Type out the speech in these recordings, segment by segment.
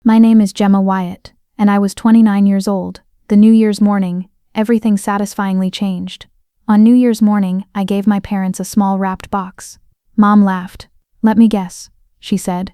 My name is Gemma Wyatt, and I was 29 years old. The New Year's morning, everything satisfyingly changed. On New Year's morning, I gave my parents a small wrapped box. Mom laughed. "Let me guess," she said.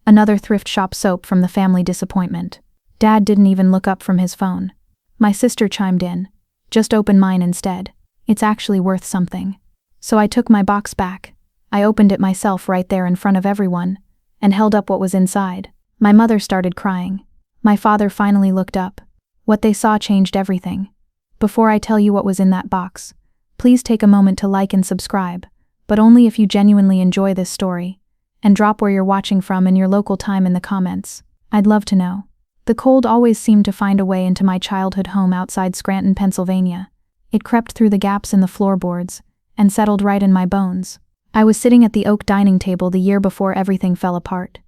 "Another thrift shop soap from the family disappointment." Dad didn't even look up from his phone. My sister chimed in. "Just open mine instead. It's actually worth something." So I took my box back. I opened it myself right there in front of everyone, and held up what was inside. My mother started crying. My father finally looked up. What they saw changed everything. Before I tell you what was in that box, please take a moment to like and subscribe, but only if you genuinely enjoy this story, and drop where you're watching from and your local time in the comments. I'd love to know. The cold always seemed to find a way into my childhood home outside Scranton, Pennsylvania. It crept through the gaps in the floorboards, and settled right in my bones. I was sitting at the oak dining table the year before everything fell apart.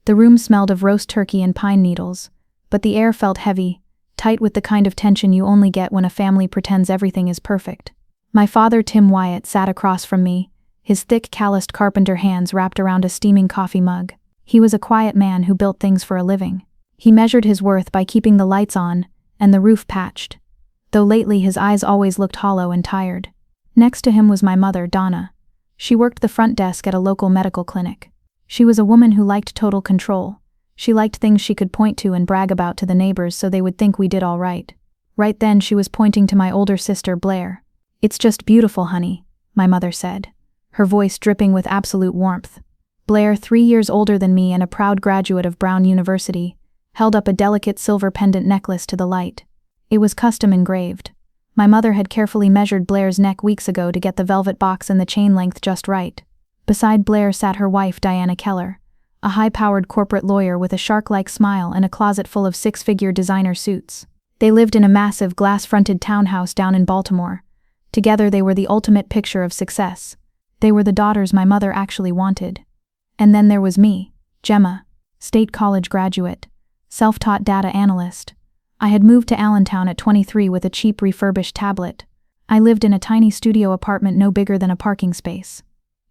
The room smelled of roast turkey and pine needles, but the air felt heavy, tight with the kind of tension you only get when a family pretends everything is perfect. My father, Tim Wyatt, sat across from me, his thick, calloused carpenter hands wrapped around a steaming coffee mug. He was a quiet man who built things for a living. He measured his worth by keeping the lights on and the roof patched, though lately his eyes always looked hollow and tired. Next to him was my mother, Donna. She worked the front desk at a local medical clinic. She was a woman who liked total control. She liked things she could point to and brag about to the neighbors so they would think we did all right. Right then she was pointing to my older sister, Blair. "It's just beautiful, honey," my mother said, her voice dripping with absolute warmth. Blair, 3 years older than me and a proud graduate of Brown University, held up a delicate silver pendant necklace to the light. It was custom engraved. My mother had carefully measured Blair's neck weeks ago to get the velvet box and the chain length just right. Beside Blair sat her wife, Diana Keller, a high-powered corporate lawyer with a shark-like smile and a closet full of six-figure designer suits. They lived in a massive glass-fronted townhouse down in Baltimore. Together they were the ultimate picture of success. They were the daughters my mother actually wanted. And then there was me, Gemma, state college graduate, self-taught data analyst. I had moved to Allentown at 23 with a cheap refurbished tablet. I lived in a tiny studio apartment no bigger than a parking space.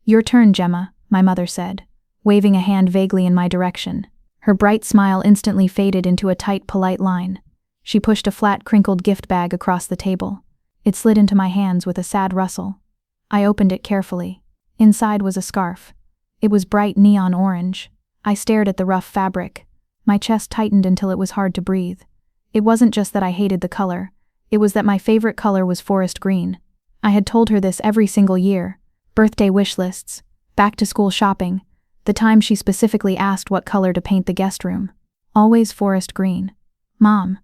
"Your turn, Gemma," my mother said, waving a hand vaguely in my direction. Her bright smile instantly faded into a tight, polite line. She pushed a flat, crinkled gift bag across the table. It slid into my hands with a sad rustle. I opened it carefully. Inside was a scarf. It was bright neon orange. I stared at the rough fabric. My chest tightened until it was hard to breathe. It wasn't just that I hated the color. It was that my favorite color was forest green. I had told her this every single year. Birthday wish lists, back-to-school shopping, the time she specifically asked what color to paint the guest room. Always forest green. "Mom,"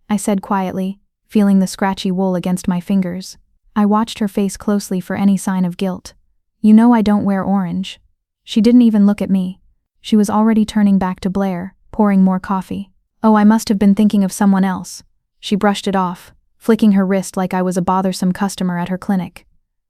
I said quietly, feeling the scratchy wool against my fingers. I watched her face closely for any sign of guilt. "You know I don't wear orange." She didn't even look at me. She was already turning back to Blair, pouring more coffee. "Oh, I must have been thinking of someone else." She brushed it off, flicking her wrist like I was a bothersome customer at her clinic.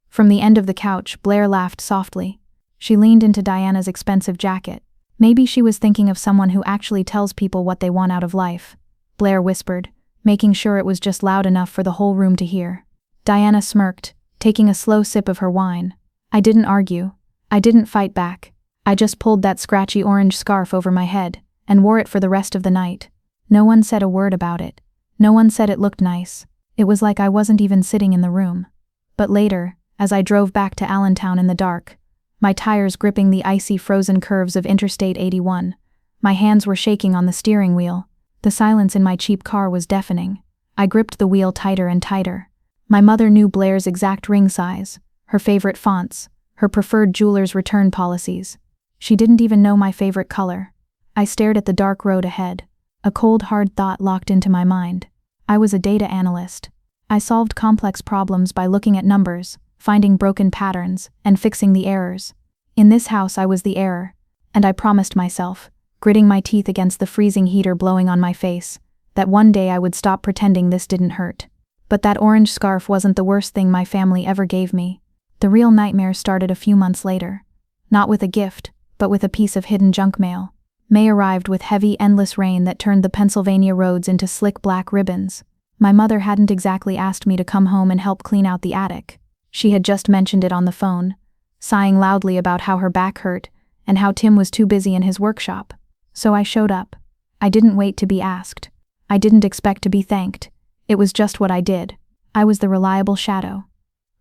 From the end of the couch, Blair laughed softly. She leaned into Diana's expensive jacket. "Maybe she was thinking of someone who actually tells people what they want out of life," Blair whispered, making sure it was just loud enough for the whole room to hear. Diana smirked, taking a slow sip of her wine. I didn't argue. I didn't fight back. I just pulled that scratchy orange scarf over my head, and wore it for the rest of the night. No one said a word about it. No one said it looked nice. It was like I wasn't even sitting in the room. But later, as I drove back to Allentown in the dark, my tires gripping the icy frozen curves of Interstate 81, my hands were shaking on the steering wheel. The silence in my cheap car was deafening. I gripped the wheel tighter and tighter. My mother knew Blair's exact ring size, her favorite fonts, her preferred jeweler's return policies. She didn't even know my favorite color. I stared at the dark road ahead. A cold, hard thought locked into my mind. I was a data analyst. I solved complex problems by looking at numbers, finding broken patterns, and fixing the errors. In this house I was the error, and I promised myself, gritting my teeth against the freezing heater blowing on my face, that one day I would stop pretending this didn't hurt. But that orange scarf wasn't the worst thing my family ever gave me. The real nightmare started a few months later. Not with a gift, but with a piece of hidden junk mail. May arrived with heavy, endless rain that turned the Pennsylvania roads into slick black ribbons. My mother hadn't exactly asked me to come home and help clean out the attic. She had just mentioned it on the phone, sighing loudly about how her back hurt and how Tim was too busy in his workshop. So I showed up. I didn't wait to be asked. I didn't expect to be thanked. It was just what I did. I was the reliable shadow.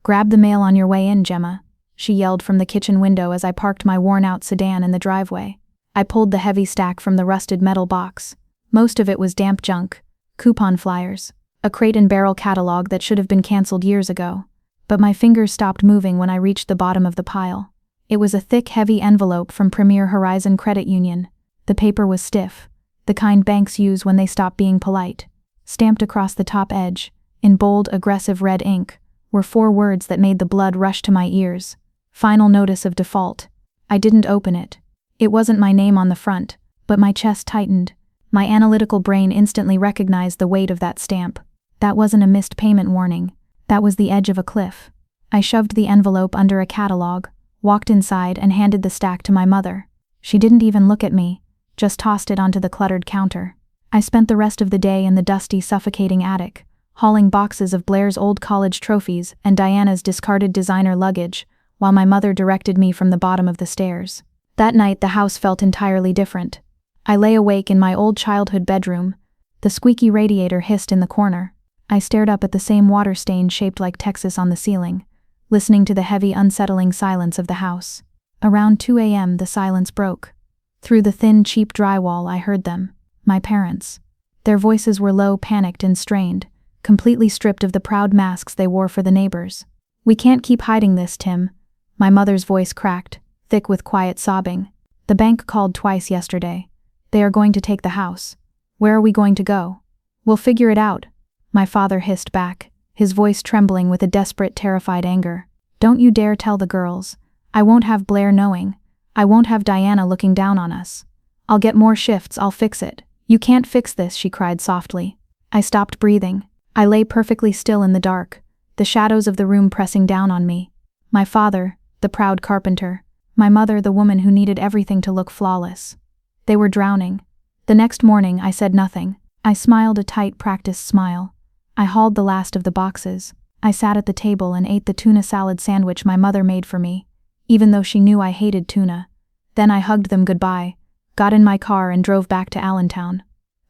"Grab the mail on your way in, Gemma," she yelled from the kitchen window as I parked my worn-out sedan in the driveway. I pulled the heavy stack from the rusted metal box. Most of it was damp junk, coupon flyers, a Crate and Barrel catalog that should have been canceled years ago. But my fingers stopped moving when I reached the bottom of the pile. It was a thick, heavy envelope from Premier Horizon Credit Union. The paper was stiff, the kind banks use when they stop being polite. Stamped across the top edge, in bold, aggressive red ink, were 4 words that made the blood rush to my ears. Final notice of default. I didn't open it. It wasn't my name on the front, but my chest tightened. My analytical brain instantly recognized the weight of that stamp. That wasn't a missed payment warning. That was the edge of a cliff. I shoved the envelope under a catalog, walked inside and handed the stack to my mother. She didn't even look at me, just tossed it onto the cluttered counter. I spent the rest of the day in the dusty, suffocating attic, hauling boxes of Blair's old college trophies and Diana's discarded designer luggage, while my mother directed me from the bottom of the stairs. That night the house felt entirely different. I lay awake in my old childhood bedroom. The squeaky radiator hissed in the corner. I stared up at the same water stain shaped like Texas on the ceiling, listening to the heavy, unsettling silence of the house. Around 2 a.m. the silence broke. Through the thin, cheap drywall I heard them, my parents. Their voices were low, panicked and strained, completely stripped of the proud masks they wore for the neighbors. "We can't keep hiding this, Tim." My mother's voice cracked, thick with quiet sobbing. "The bank called twice yesterday. They are going to take the house. Where are we going to go? We'll figure it out." My father hissed back, his voice trembling with a desperate, terrified anger. "Don't you dare tell the girls. I won't have Blair knowing. I won't have Diana looking down on us. I'll get more shifts, I'll fix it." "You can't fix this," she cried softly. I stopped breathing. I lay perfectly still in the dark, the shadows of the room pressing down on me. My father, the proud carpenter. My mother, the woman who needed everything to look flawless. They were drowning. The next morning I said nothing. I smiled a tight, practiced smile. I hauled the last of the boxes. I sat at the table and ate the tuna salad sandwich my mother made for me, even though she knew I hated tuna. Then I hugged them goodbye, got in my car and drove back to Allentown.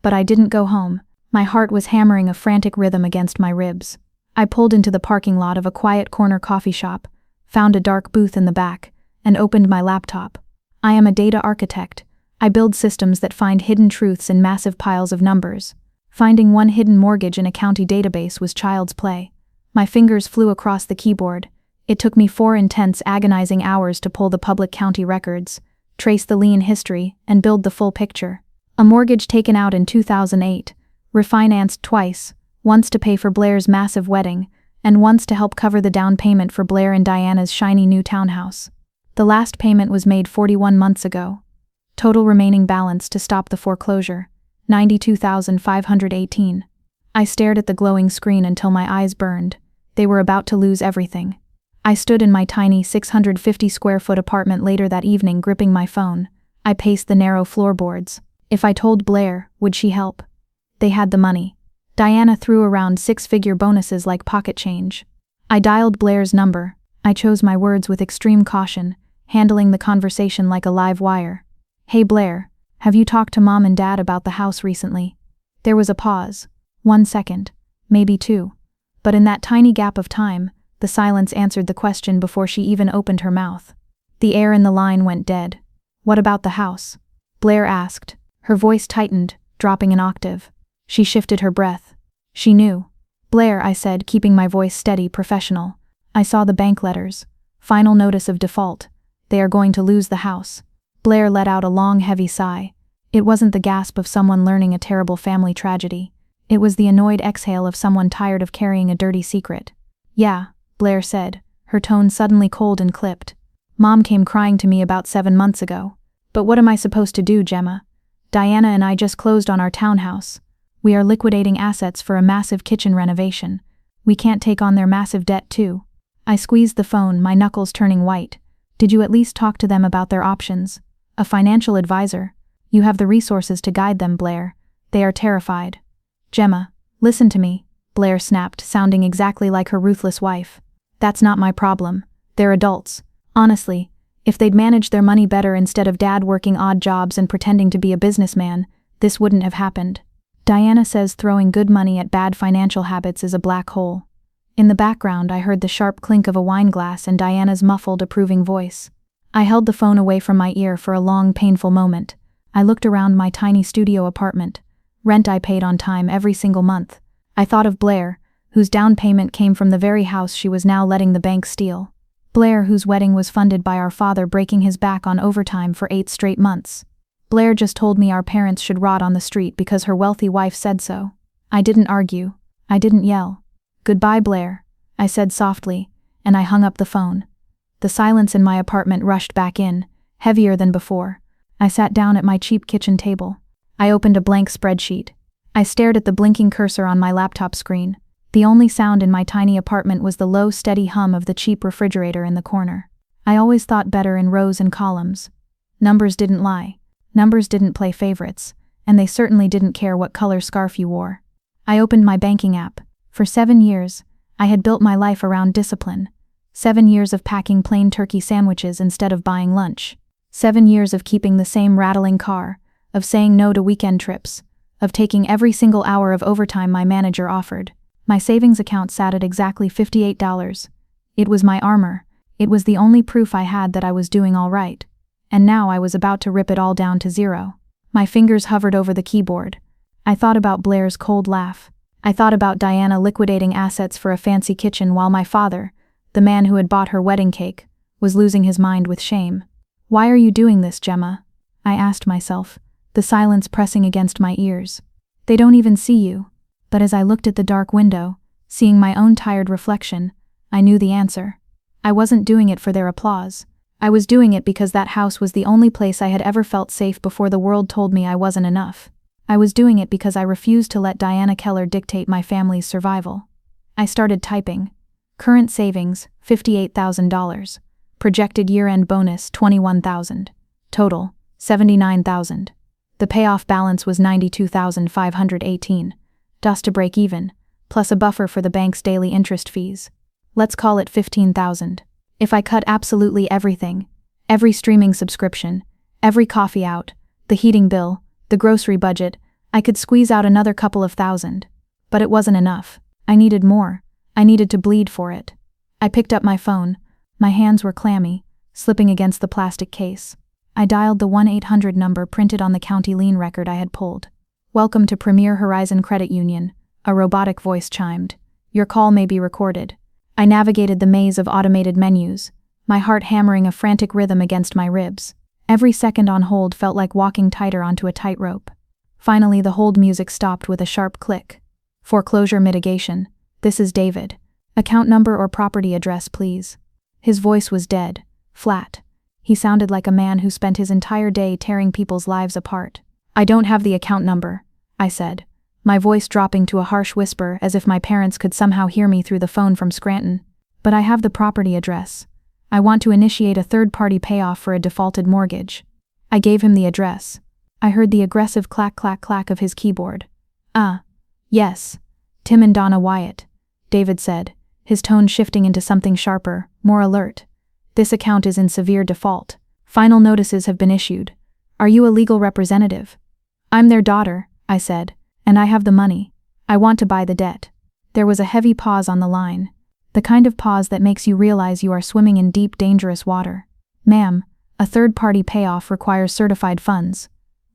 But I didn't go home. My heart was hammering a frantic rhythm against my ribs. I pulled into the parking lot of a quiet corner coffee shop, found a dark booth in the back, and opened my laptop. I am a data architect. I build systems that find hidden truths in massive piles of numbers. Finding one hidden mortgage in a county database was child's play. My fingers flew across the keyboard. It took me 4 intense, agonizing hours to pull the public county records, trace the lien history, and build the full picture. A mortgage taken out in 2008, refinanced twice, once to pay for Blair's massive wedding, and once to help cover the down payment for Blair and Diana's shiny new townhouse. The last payment was made 41 months ago. Total remaining balance to stop the foreclosure, $92,518. I stared at the glowing screen until my eyes burned. They were about to lose everything. I stood in my tiny 650-square-foot apartment later that evening gripping my phone. I paced the narrow floorboards. If I told Blair, would she help? They had the money. Diana threw around 6-figure bonuses like pocket change. I dialed Blair's number. I chose my words with extreme caution, handling the conversation like a live wire. "Hey Blair, have you talked to Mom and Dad about the house recently?" There was a pause. 1 second, maybe 2. But in that tiny gap of time, the silence answered the question before she even opened her mouth. The air in the line went dead. "What about the house?" Blair asked. Her voice tightened, dropping an octave. She shifted her breath. She knew. "Blair," I said, keeping my voice steady, professional. "I saw the bank letters. Final notice of default. They are going to lose the house." Blair let out a long, heavy sigh. It wasn't the gasp of someone learning a terrible family tragedy. It was the annoyed exhale of someone tired of carrying a dirty secret. "Yeah," Blair said, her tone suddenly cold and clipped. "Mom came crying to me about 7 months ago. But what am I supposed to do, Gemma? Diana and I just closed on our townhouse. We are liquidating assets for a massive kitchen renovation. We can't take on their massive debt too." I squeezed the phone, my knuckles turning white. "Did you at least talk to them about their options? A financial advisor? You have the resources to guide them, Blair. They are terrified." "Gemma, listen to me," Blair snapped, sounding exactly like her ruthless wife. "That's not my problem. They're adults. Honestly, if they'd managed their money better instead of Dad working odd jobs and pretending to be a businessman, this wouldn't have happened. Diana says throwing good money at bad financial habits is a black hole. In the background, I heard the sharp clink of a wine glass and Diana's muffled, approving voice. I held the phone away from my ear for a long, painful moment. I looked around my tiny studio apartment. Rent I paid on time every single month. I thought of Blair, whose down payment came from the very house she was now letting the bank steal. Blair, whose wedding was funded by our father breaking his back on overtime for 8 straight months. Blair just told me our parents should rot on the street because her wealthy wife said so. I didn't argue. I didn't yell. "Goodbye, Blair," I said softly, and I hung up the phone. The silence in my apartment rushed back in, heavier than before. I sat down at my cheap kitchen table. I opened a blank spreadsheet. I stared at the blinking cursor on my laptop screen. The only sound in my tiny apartment was the low, steady hum of the cheap refrigerator in the corner. I always thought better in rows and columns. Numbers didn't lie. Numbers didn't play favorites, and they certainly didn't care what color scarf you wore. I opened my banking app. For 7 years, I had built my life around discipline. 7 years of packing plain turkey sandwiches instead of buying lunch. 7 years of keeping the same rattling car, of saying no to weekend trips, of taking every single hour of overtime my manager offered. My savings account sat at exactly $58. It was my armor. It was the only proof I had that I was doing all right. And now I was about to rip it all down to zero. My fingers hovered over the keyboard. I thought about Blair's cold laugh. I thought about Diana liquidating assets for a fancy kitchen while my father, the man who had bought her wedding cake, was losing his mind with shame. "Why are you doing this, Gemma?" I asked myself, the silence pressing against my ears. "They don't even see you." But as I looked at the dark window, seeing my own tired reflection, I knew the answer. I wasn't doing it for their applause. I was doing it because that house was the only place I had ever felt safe before the world told me I wasn't enough. I was doing it because I refused to let Diana Keller dictate my family's survival. I started typing. Current savings, $58,000. Projected year-end bonus, $21,000. Total, $79,000. The payoff balance was $92,518. Dust to break even, plus a buffer for the bank's daily interest fees. Let's call it $15,000. If I cut absolutely everything, every streaming subscription, every coffee out, the heating bill, the grocery budget, I could squeeze out another couple of thousand. But it wasn't enough. I needed more. I needed to bleed for it. I picked up my phone. My hands were clammy, slipping against the plastic case. I dialed the 1-800 number printed on the county lien record I had pulled. "Welcome to Premier Horizon Credit Union," a robotic voice chimed. "Your call may be recorded." I navigated the maze of automated menus, my heart hammering a frantic rhythm against my ribs. Every second on hold felt like walking tighter onto a tightrope. Finally, the hold music stopped with a sharp click. "Foreclosure mitigation. This is David. Account number or property address, please." His voice was dead, flat. He sounded like a man who spent his entire day tearing people's lives apart. "I don't have the account number," I said, my voice dropping to a harsh whisper as if my parents could somehow hear me through the phone from Scranton. "But I have the property address. I want to initiate a third-party payoff for a defaulted mortgage." I gave him the address. I heard the aggressive clack-clack-clack of his keyboard. Yes. Tim and Donna Wyatt," David said, his tone shifting into something sharper, more alert. "This account is in severe default. Final notices have been issued. Are you a legal representative?" "I'm their daughter," I said, "and I have the money. I want to buy the debt." There was a heavy pause on the line, the kind of pause that makes you realize you are swimming in deep, dangerous water. "Ma'am, a third-party payoff requires certified funds.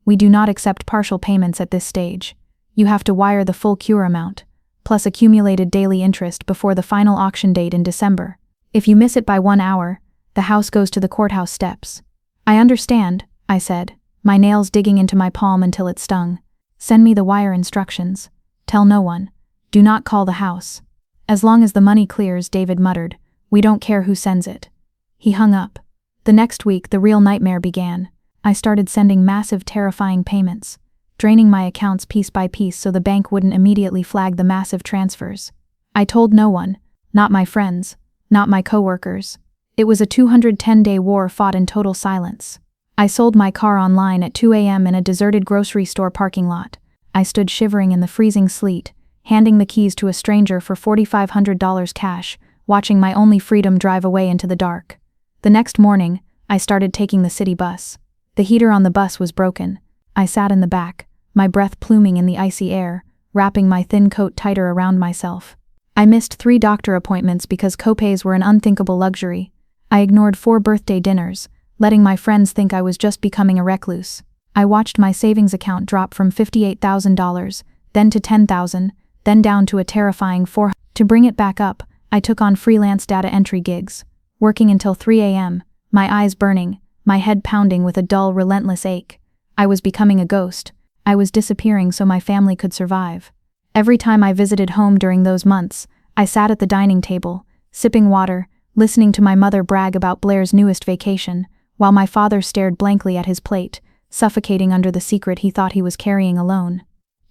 We do not accept partial payments at this stage. You have to wire the full cure amount, plus accumulated daily interest before the final auction date in December. If you miss it by 1 hour, the house goes to the courthouse steps." "I understand," I said, my nails digging into my palm until it stung. "Send me the wire instructions. Tell no one. Do not call the house." "As long as the money clears," David muttered. "We don't care who sends it." He hung up. The next week, the real nightmare began. I started sending massive, terrifying payments, draining my accounts piece by piece so the bank wouldn't immediately flag the massive transfers. I told no one, not my friends, not my coworkers. It was a 210-day war fought in total silence. I sold my car online at 2 a.m. in a deserted grocery store parking lot. I stood shivering in the freezing sleet, handing the keys to a stranger for $4,500 cash, watching my only freedom drive away into the dark. The next morning, I started taking the city bus. The heater on the bus was broken. I sat in the back, my breath pluming in the icy air, wrapping my thin coat tighter around myself. I missed 3 doctor appointments because copays were an unthinkable luxury. I ignored 4 birthday dinners, letting my friends think I was just becoming a recluse. I watched my savings account drop from $58,000, then to $10,000, then down to a terrifying $400. To bring it back up, I took on freelance data entry gigs, working until 3 a.m., my eyes burning, my head pounding with a dull, relentless ache. I was becoming a ghost. I was disappearing so my family could survive. Every time I visited home during those months, I sat at the dining table, sipping water, listening to my mother brag about Blair's newest vacation, while my father stared blankly at his plate, suffocating under the secret he thought he was carrying alone.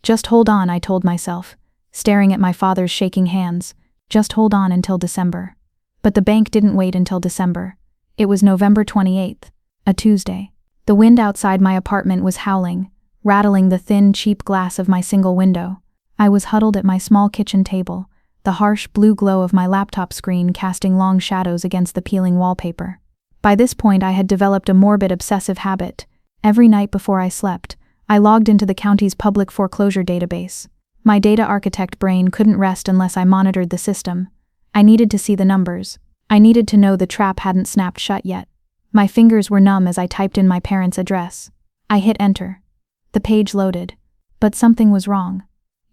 Just hold on, I told myself, staring at my father's shaking hands. Just hold on until December. But the bank didn't wait until December. It was November 28th, a Tuesday. The wind outside my apartment was howling, rattling the thin, cheap glass of my single window. I was huddled at my small kitchen table, the harsh blue glow of my laptop screen casting long shadows against the peeling wallpaper. By this point I had developed a morbid obsessive habit. Every night before I slept, I logged into the county's public foreclosure database. My data architect brain couldn't rest unless I monitored the system. I needed to see the numbers. I needed to know the trap hadn't snapped shut yet. My fingers were numb as I typed in my parents' address. I hit enter. The page loaded. But something was wrong.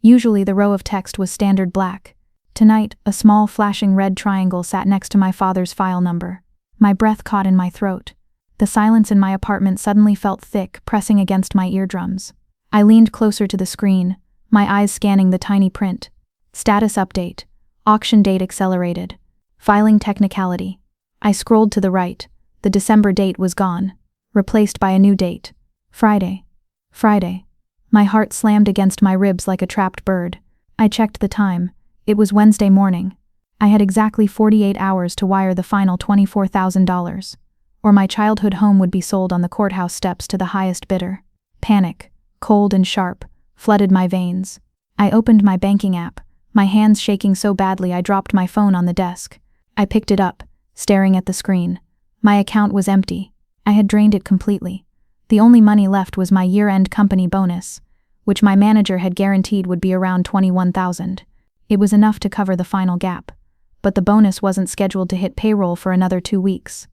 Usually the row of text was standard black. Tonight, a small flashing red triangle sat next to my father's file number. My breath caught in my throat. The silence in my apartment suddenly felt thick, pressing against my eardrums. I leaned closer to the screen, my eyes scanning the tiny print. Status update. Auction date accelerated. Filing technicality. I scrolled to the right. The December date was gone, replaced by a new date. Friday. Friday. My heart slammed against my ribs like a trapped bird. I checked the time. It was Wednesday morning. I had exactly 48 hours to wire the final $24,000, or my childhood home would be sold on the courthouse steps to the highest bidder. Panic, cold and sharp, flooded my veins. I opened my banking app, my hands shaking so badly I dropped my phone on the desk. I picked it up, staring at the screen. My account was empty. I had drained it completely. The only money left was my year-end company bonus, which my manager had guaranteed would be around $21,000. It was enough to cover the final gap. But the bonus wasn't scheduled to hit payroll for another 2 weeks.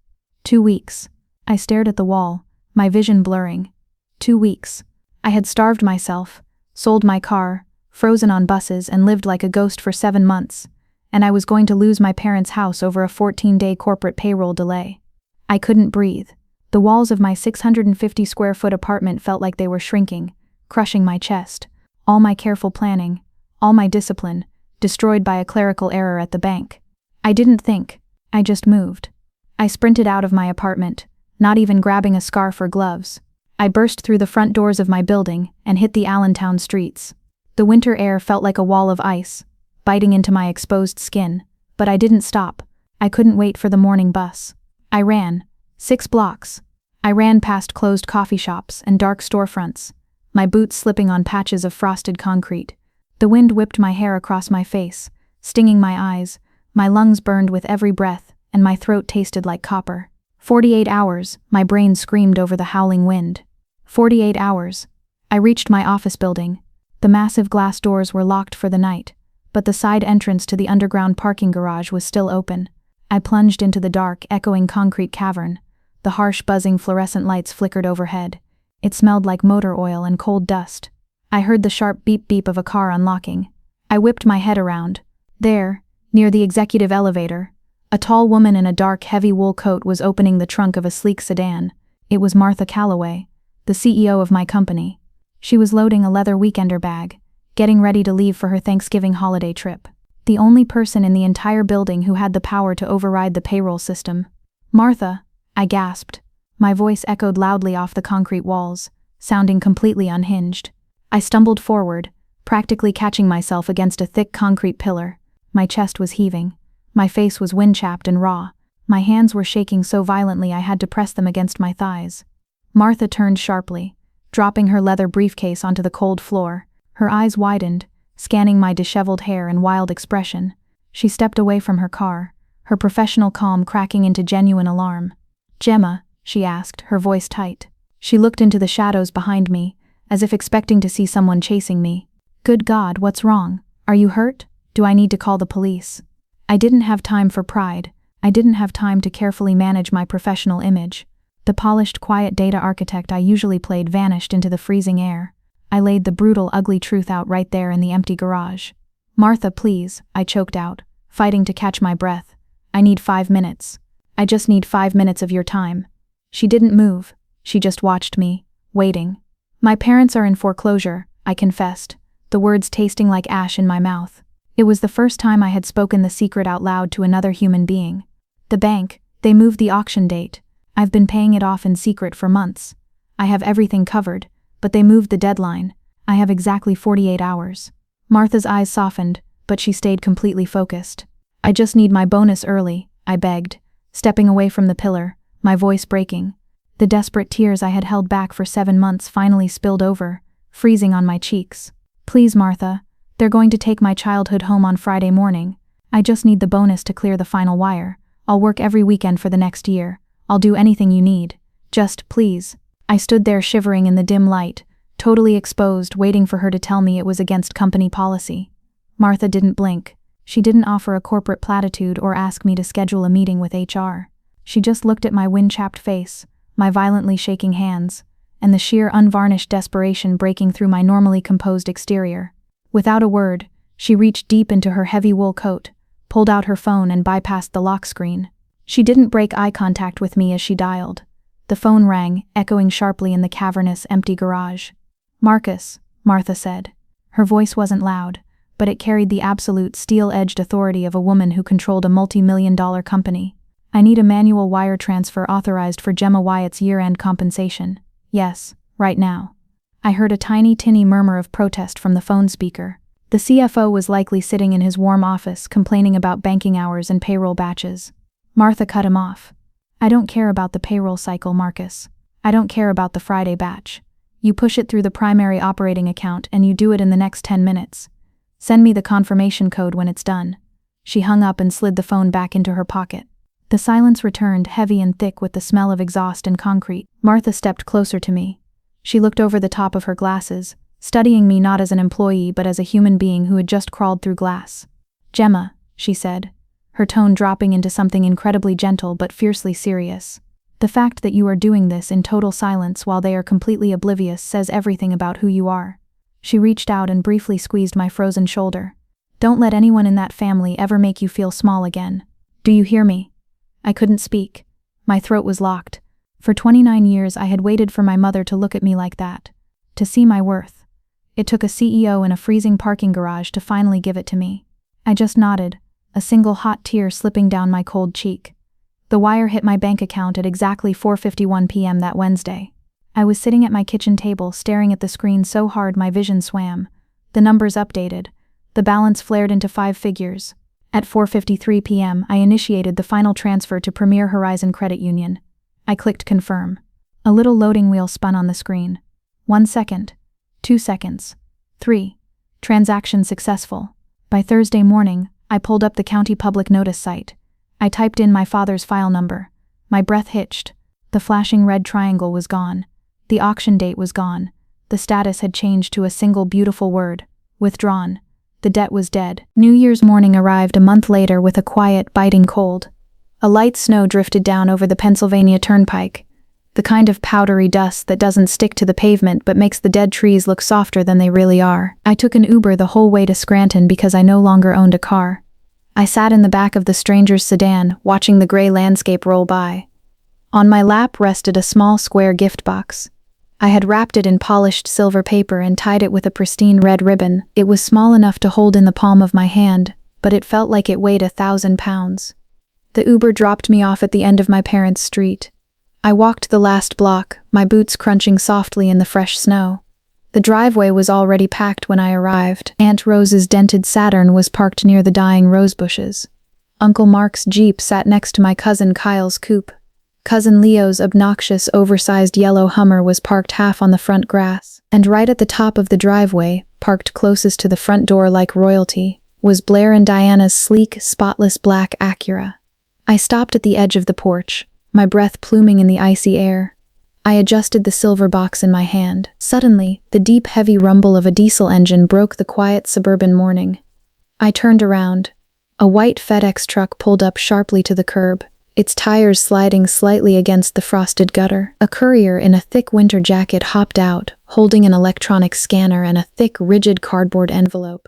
2 weeks. I stared at the wall, my vision blurring. 2 weeks. I had starved myself, sold my car, frozen on buses, and lived like a ghost for 7 months. And I was going to lose my parents' house over a 14-day corporate payroll delay. I couldn't breathe. The walls of my 650-square-foot apartment felt like they were shrinking, crushing my chest. All my careful planning, all my discipline, destroyed by a clerical error at the bank. I didn't think. I just moved. I sprinted out of my apartment, not even grabbing a scarf or gloves. I burst through the front doors of my building and hit the Allentown streets. The winter air felt like a wall of ice, biting into my exposed skin, but I didn't stop. I couldn't wait for the morning bus. I ran. 6 blocks. I ran past closed coffee shops and dark storefronts, my boots slipping on patches of frosted concrete. The wind whipped my hair across my face, stinging my eyes. My lungs burned with every breath, and my throat tasted like copper. 48 hours, my brain screamed over the howling wind. 48 hours. I reached my office building. The massive glass doors were locked for the night, but the side entrance to the underground parking garage was still open. I plunged into the dark, echoing concrete cavern. The harsh, buzzing fluorescent lights flickered overhead. It smelled like motor oil and cold dust. I heard the sharp beep-beep of a car unlocking. I whipped my head around. There, near the executive elevator, a tall woman in a dark, heavy wool coat was opening the trunk of a sleek sedan. It was Martha Calloway, the CEO of my company. She was loading a leather weekender bag, getting ready to leave for her Thanksgiving holiday trip. The only person in the entire building who had the power to override the payroll system. "Martha," I gasped. My voice echoed loudly off the concrete walls, sounding completely unhinged. I stumbled forward, practically catching myself against a thick concrete pillar. My chest was heaving. My face was wind-chapped and raw. My hands were shaking so violently I had to press them against my thighs. Martha turned sharply, dropping her leather briefcase onto the cold floor. Her eyes widened, scanning my disheveled hair and wild expression. She stepped away from her car, her professional calm cracking into genuine alarm. "Gemma," she asked, her voice tight. She looked into the shadows behind me, as if expecting to see someone chasing me. Good God, what's wrong? Are you hurt? Do I need to call the police? I didn't have time for pride. I didn't have time to carefully manage my professional image. The polished, quiet data architect I usually played vanished into the freezing air. I laid the brutal, ugly truth out right there in the empty garage. Martha, please, I choked out, fighting to catch my breath. I need 5 minutes. I just need 5 minutes of your time. She didn't move. She just watched me, waiting. My parents are in foreclosure, I confessed, the words tasting like ash in my mouth. It was the first time I had spoken the secret out loud to another human being. The bank, they moved the auction date. I've been paying it off in secret for months. I have everything covered, but they moved the deadline. I have exactly 48 hours. Martha's eyes softened, but she stayed completely focused. I just need my bonus early, I begged, stepping away from the pillar, my voice breaking. The desperate tears I had held back for 7 months finally spilled over, freezing on my cheeks. Please, Martha, they're going to take my childhood home on Friday morning. I just need the bonus to clear the final wire. I'll work every weekend for the next year. I'll do anything you need. Just, please. I stood there shivering in the dim light, totally exposed, waiting for her to tell me it was against company policy. Martha didn't blink. She didn't offer a corporate platitude or ask me to schedule a meeting with HR. She just looked at my wind-chapped face, my violently shaking hands, and the sheer unvarnished desperation breaking through my normally composed exterior. Without a word, she reached deep into her heavy wool coat, pulled out her phone and bypassed the lock screen. She didn't break eye contact with me as she dialed. The phone rang, echoing sharply in the cavernous, empty garage. Marcus, Martha said. Her voice wasn't loud, but it carried the absolute steel-edged authority of a woman who controlled a multi-million-dollar company. I need a manual wire transfer authorized for Gemma Wyatt's year-end compensation. Yes, right now. I heard a tiny, tinny murmur of protest from the phone speaker. The CFO was likely sitting in his warm office complaining about banking hours and payroll batches. Martha cut him off. I don't care about the payroll cycle, Marcus. I don't care about the Friday batch. You push it through the primary operating account and you do it in the next 10 minutes. Send me the confirmation code when it's done. She hung up and slid the phone back into her pocket. The silence returned, heavy and thick with the smell of exhaust and concrete. Martha stepped closer to me. She looked over the top of her glasses, studying me not as an employee but as a human being who had just crawled through glass. Gemma, she said, her tone dropping into something incredibly gentle but fiercely serious. The fact that you are doing this in total silence while they are completely oblivious says everything about who you are. She reached out and briefly squeezed my frozen shoulder. Don't let anyone in that family ever make you feel small again. Do you hear me? I couldn't speak. My throat was locked. For 29 years I had waited for my mother to look at me like that, to see my worth. It took a CEO in a freezing parking garage to finally give it to me. I just nodded, a single hot tear slipping down my cold cheek. The wire hit my bank account at exactly 4:51 p.m. that Wednesday. I was sitting at my kitchen table staring at the screen so hard my vision swam. The numbers updated. The balance flared into 5 figures. At 4:53 p.m. I initiated the final transfer to Premier Horizon Credit Union. I clicked confirm. A little loading wheel spun on the screen. 1 second. 2 seconds. 3. Transaction successful. By Thursday morning, I pulled up the county public notice site. I typed in my father's file number. My breath hitched. The flashing red triangle was gone. The auction date was gone. The status had changed to a single beautiful word: withdrawn. The debt was dead. New Year's morning arrived a month later with a quiet, biting cold. A light snow drifted down over the Pennsylvania Turnpike, the kind of powdery dust that doesn't stick to the pavement but makes the dead trees look softer than they really are. I took an Uber the whole way to Scranton because I no longer owned a car. I sat in the back of the stranger's sedan, watching the gray landscape roll by. On my lap rested a small square gift box. I had wrapped it in polished silver paper and tied it with a pristine red ribbon. It was small enough to hold in the palm of my hand, but it felt like it weighed 1,000 pounds. The Uber dropped me off at the end of my parents' street. I walked the last block, my boots crunching softly in the fresh snow. The driveway was already packed when I arrived. Aunt Rose's dented Saturn was parked near the dying rose bushes. Uncle Mark's Jeep sat next to my cousin Kyle's coupe. Cousin Leo's obnoxious, oversized yellow Hummer was parked half on the front grass. And right at the top of the driveway, parked closest to the front door like royalty, was Blair and Diana's sleek, spotless black Acura. I stopped at the edge of the porch, my breath pluming in the icy air. I adjusted the silver box in my hand. Suddenly, the deep, heavy rumble of a diesel engine broke the quiet suburban morning. I turned around. A white FedEx truck pulled up sharply to the curb, its tires sliding slightly against the frosted gutter. A courier in a thick winter jacket hopped out, holding an electronic scanner and a thick, rigid cardboard envelope.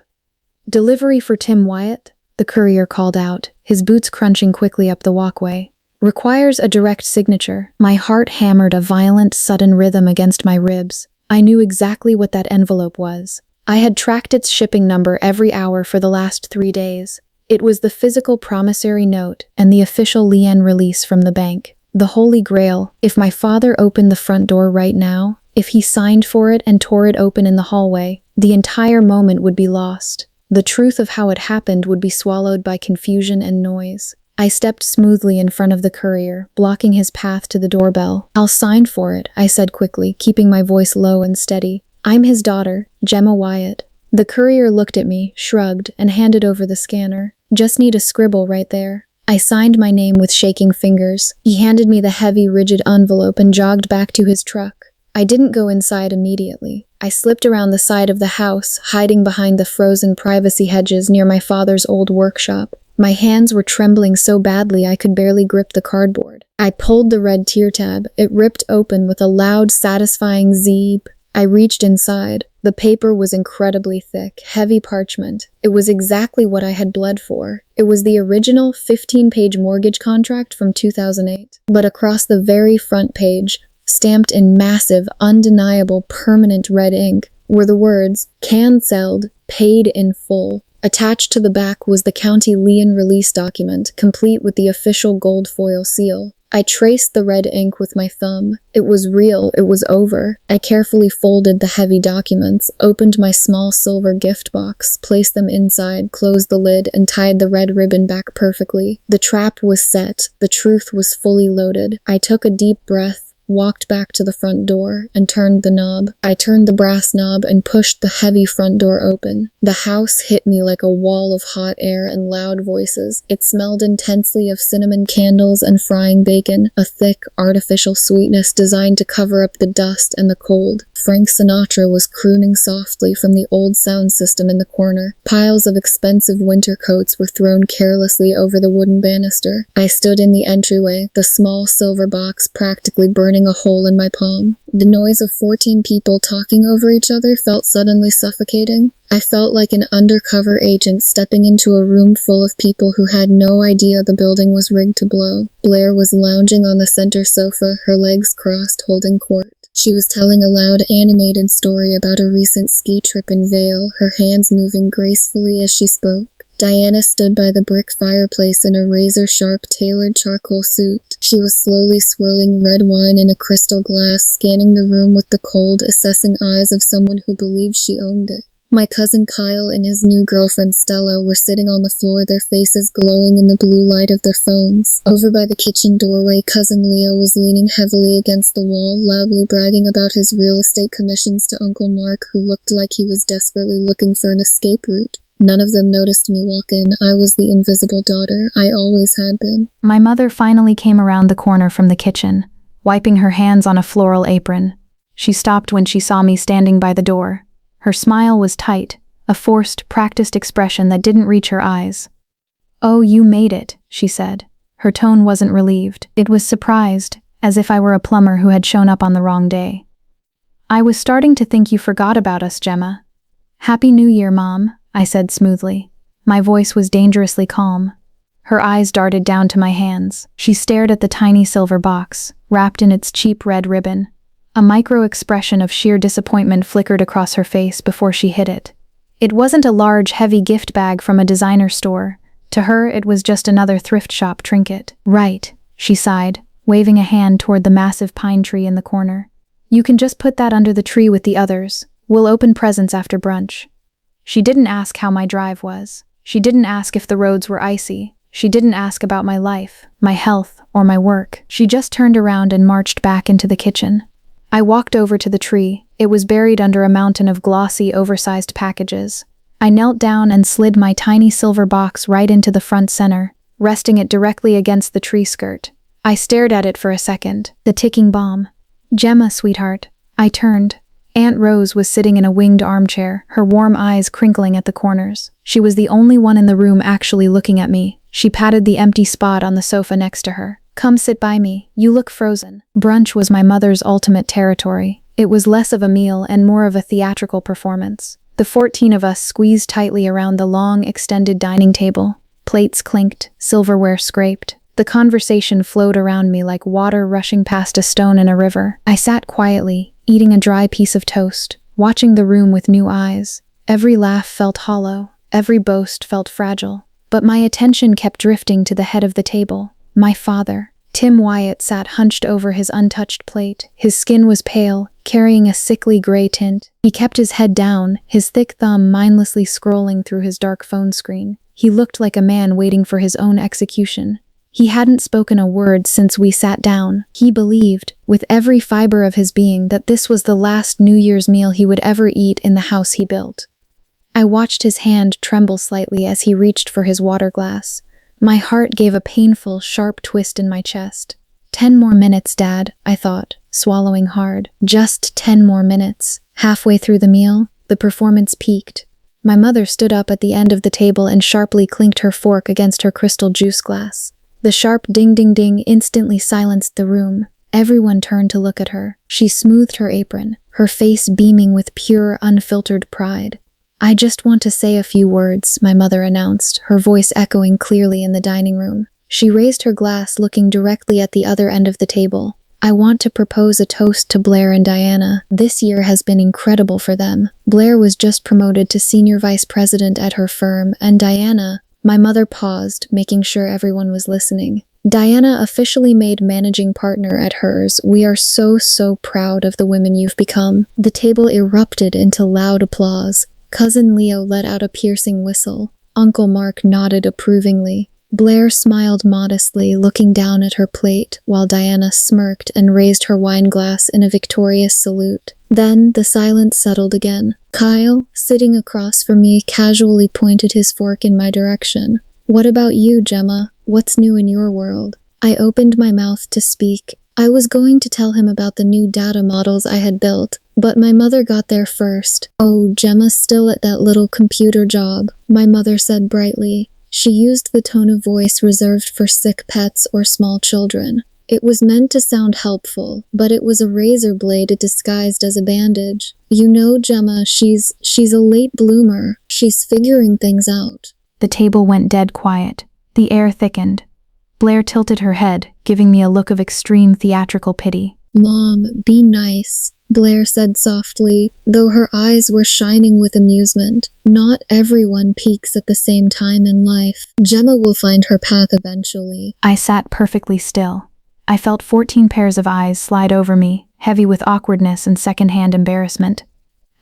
"Delivery for Tim Wyatt?" the courier called out, his boots crunching quickly up the walkway. "Requires a direct signature." My heart hammered a violent, sudden rhythm against my ribs. I knew exactly what that envelope was. I had tracked its shipping number every hour for the last 3 days. It was the physical promissory note and the official lien release from the bank. The holy grail. If my father opened the front door right now, if he signed for it and tore it open in the hallway, the entire moment would be lost. The truth of how it happened would be swallowed by confusion and noise. I stepped smoothly in front of the courier, blocking his path to the doorbell. "I'll sign for it," I said quickly, keeping my voice low and steady. "I'm his daughter, Gemma Wyatt." The courier looked at me, shrugged, and handed over the scanner. "Just need a scribble right there." I signed my name with shaking fingers. He handed me the heavy, rigid envelope and jogged back to his truck. I didn't go inside immediately. I slipped around the side of the house, hiding behind the frozen privacy hedges near my father's old workshop. My hands were trembling so badly I could barely grip the cardboard. I pulled the red tear tab. It ripped open with a loud, satisfying zeep. I reached inside. The paper was incredibly thick, heavy parchment. It was exactly what I had bled for. It was the original 15-page mortgage contract from 2008. But across the very front page, stamped in massive, undeniable, permanent red ink, were the words, "Cancelled, paid in full." Attached to the back was the county lien release document, complete with the official gold foil seal. I traced the red ink with my thumb. It was real, it was over. I carefully folded the heavy documents, opened my small silver gift box, placed them inside, closed the lid, and tied the red ribbon back perfectly. The trap was set. The truth was fully loaded. I took a deep breath, walked back to the front door, and turned the knob. I turned the brass knob and pushed the heavy front door open. The house hit me like a wall of hot air and loud voices. It smelled intensely of cinnamon candles and frying bacon, a thick, artificial sweetness designed to cover up the dust and the cold. Frank Sinatra was crooning softly from the old sound system in the corner. Piles of expensive winter coats were thrown carelessly over the wooden banister. I stood in the entryway, the small silver box practically burning a hole in my palm. The noise of 14 people talking over each other felt suddenly suffocating. I felt like an undercover agent stepping into a room full of people who had no idea the building was rigged to blow. Blair was lounging on the center sofa, her legs crossed, holding court. She was telling a loud, animated story about a recent ski trip in Vail, her hands moving gracefully as she spoke. Diana stood by the brick fireplace in a razor-sharp, tailored charcoal suit. She was slowly swirling red wine in a crystal glass, scanning the room with the cold, assessing eyes of someone who believed she owned it. My cousin Kyle and his new girlfriend Stella were sitting on the floor, their faces glowing in the blue light of their phones. Over by the kitchen doorway, cousin Leo was leaning heavily against the wall, loudly bragging about his real estate commissions to Uncle Mark, who looked like he was desperately looking for an escape route. None of them noticed me walk in. I was the invisible daughter. I always had been. My mother finally came around the corner from the kitchen, wiping her hands on a floral apron. She stopped when she saw me standing by the door. Her smile was tight, a forced, practiced expression that didn't reach her eyes. "Oh, you made it," she said. Her tone wasn't relieved. It was surprised, as if I were a plumber who had shown up on the wrong day. "I was starting to think you forgot about us, Gemma." "Happy New Year, Mom," I said smoothly. My voice was dangerously calm. Her eyes darted down to my hands. She stared at the tiny silver box, wrapped in its cheap red ribbon. A micro-expression of sheer disappointment flickered across her face before she hid it. It wasn't a large, heavy gift bag from a designer store. To her, it was just another thrift shop trinket. "Right," she sighed, waving a hand toward the massive pine tree in the corner. "You can just put that under the tree with the others. We'll open presents after brunch." She didn't ask how my drive was. She didn't ask if the roads were icy. She didn't ask about my life, my health, or my work. She just turned around and marched back into the kitchen. I walked over to the tree. It was buried under a mountain of glossy, oversized packages. I knelt down and slid my tiny silver box right into the front center, resting it directly against the tree skirt. I stared at it for a second. The ticking bomb. "Gemma, sweetheart." I turned. Aunt Rose was sitting in a winged armchair, her warm eyes crinkling at the corners. She was the only one in the room actually looking at me. She patted the empty spot on the sofa next to her. "Come sit by me. You look frozen." Brunch was my mother's ultimate territory. It was less of a meal and more of a theatrical performance. The 14 of us squeezed tightly around the long, extended dining table. Plates clinked, silverware scraped. The conversation flowed around me like water rushing past a stone in a river. I sat quietly, eating a dry piece of toast, watching the room with new eyes. Every laugh felt hollow, every boast felt fragile. But my attention kept drifting to the head of the table, my father. Tim Wyatt sat hunched over his untouched plate. His skin was pale, carrying a sickly gray tint. He kept his head down, his thick thumb mindlessly scrolling through his dark phone screen. He looked like a man waiting for his own execution. He hadn't spoken a word since we sat down. He believed, with every fiber of his being, that this was the last New Year's meal he would ever eat in the house he built. I watched his hand tremble slightly as he reached for his water glass. My heart gave a painful, sharp twist in my chest. 10 more minutes, Dad, I thought, swallowing hard. Just 10 more minutes. Halfway through the meal, the performance peaked. My mother stood up at the end of the table and sharply clinked her fork against her crystal juice glass. The sharp ding-ding-ding instantly silenced the room. Everyone turned to look at her. She smoothed her apron, her face beaming with pure, unfiltered pride. "I just want to say a few words," my mother announced, her voice echoing clearly in the dining room. She raised her glass, looking directly at the other end of the table. "I want to propose a toast to Blair and Diana. This year has been incredible for them. Blair was just promoted to senior vice president at her firm, and Diana..." My mother paused, making sure everyone was listening. "Diana officially made managing partner at hers. We are so proud of the women you've become." The table erupted into loud applause. Cousin Leo let out a piercing whistle. Uncle Mark nodded approvingly. Blair smiled modestly, looking down at her plate, while Diana smirked and raised her wine glass in a victorious salute. Then the silence settled again. Kyle, sitting across from me, casually pointed his fork in my direction. "What about you, Gemma? What's new in your world?" I opened my mouth to speak. I was going to tell him about the new data models I had built, but my mother got there first. "Oh, Gemma's still at that little computer job," my mother said brightly. She used the tone of voice reserved for sick pets or small children. It was meant to sound helpful, but it was a razor blade disguised as a bandage. "You know, Gemma, she's a late bloomer. She's figuring things out." The table went dead quiet. The air thickened. Blair tilted her head, giving me a look of extreme theatrical pity. "Mom, be nice," Blair said softly, though her eyes were shining with amusement. "Not everyone peaks at the same time in life. Gemma will find her path eventually." I sat perfectly still. I felt 14 pairs of eyes slide over me, heavy with awkwardness and secondhand embarrassment.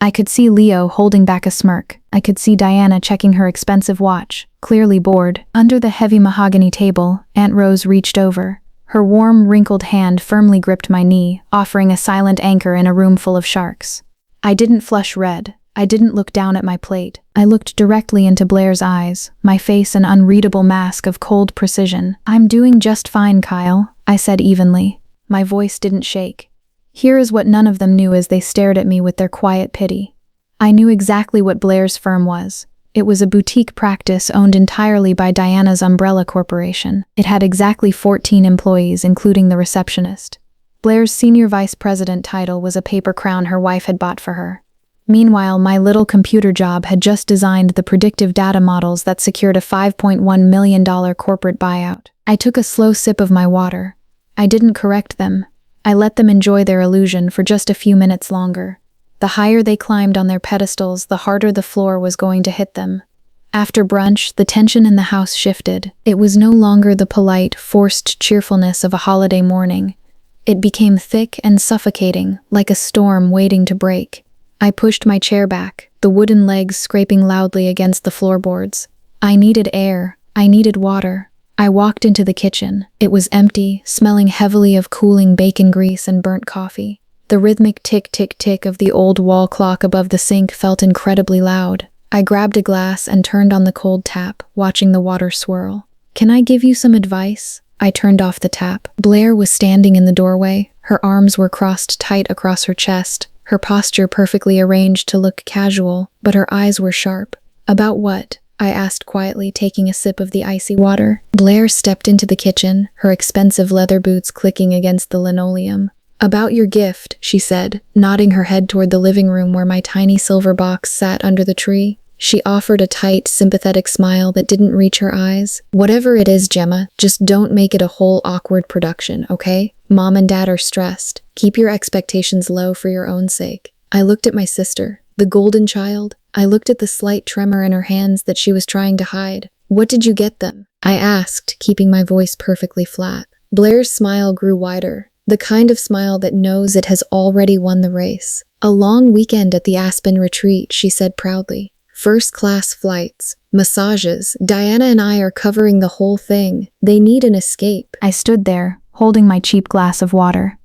I could see Leo holding back a smirk. I could see Diana checking her expensive watch, clearly bored. Under the heavy mahogany table, Aunt Rose reached over. Her warm, wrinkled hand firmly gripped my knee, offering a silent anchor in a room full of sharks. I didn't flush red. I didn't look down at my plate. I looked directly into Blair's eyes, my face an unreadable mask of cold precision. "I'm doing just fine, Kyle," I said evenly. My voice didn't shake. Here is what none of them knew as they stared at me with their quiet pity. I knew exactly what Blair's firm was. It was a boutique practice owned entirely by Diana's umbrella corporation. It had exactly 14 employees, including the receptionist. Blair's senior vice president title was a paper crown her wife had bought for her. Meanwhile, my little computer job had just designed the predictive data models that secured a $5.1 million corporate buyout. I took a slow sip of my water. I didn't correct them. I let them enjoy their illusion for just a few minutes longer. The higher they climbed on their pedestals, the harder the floor was going to hit them. After brunch, the tension in the house shifted. It was no longer the polite, forced cheerfulness of a holiday morning. It became thick and suffocating, like a storm waiting to break. I pushed my chair back, the wooden legs scraping loudly against the floorboards. I needed air. I needed water. I walked into the kitchen. It was empty, smelling heavily of cooling bacon grease and burnt coffee. The rhythmic tick-tick-tick of the old wall clock above the sink felt incredibly loud. I grabbed a glass and turned on the cold tap, watching the water swirl. "Can I give you some advice?" I turned off the tap. Blair was standing in the doorway, Her arms were crossed tight across her chest, her posture perfectly arranged to look casual, but her eyes were sharp. "About what?" I asked quietly, taking a sip of the icy water. Blair stepped into the kitchen, her expensive leather boots clicking against the linoleum. "About your gift," she said, nodding her head toward the living room where my tiny silver box sat under the tree. She offered a tight, sympathetic smile that didn't reach her eyes. "Whatever it is, Gemma, just don't make it a whole awkward production, okay? Mom and Dad are stressed. Keep your expectations low for your own sake." I looked at my sister, the golden child. I looked at the slight tremor in her hands that she was trying to hide. "What did you get them?" I asked, keeping my voice perfectly flat. Blair's smile grew wider, the kind of smile that knows it has already won the race. "A long weekend at the Aspen retreat," she said proudly. "First-class flights, massages. Diana and I are covering the whole thing. They need an escape." I stood there, holding my cheap glass of water.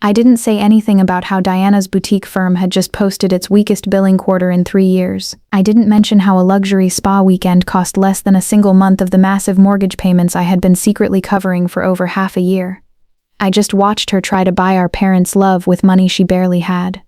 I didn't say anything about how Diana's boutique firm had just posted its weakest billing quarter in 3 years. I didn't mention how a luxury spa weekend cost less than a single month of the massive mortgage payments I had been secretly covering for over half a year. I just watched her try to buy our parents' love with money she barely had.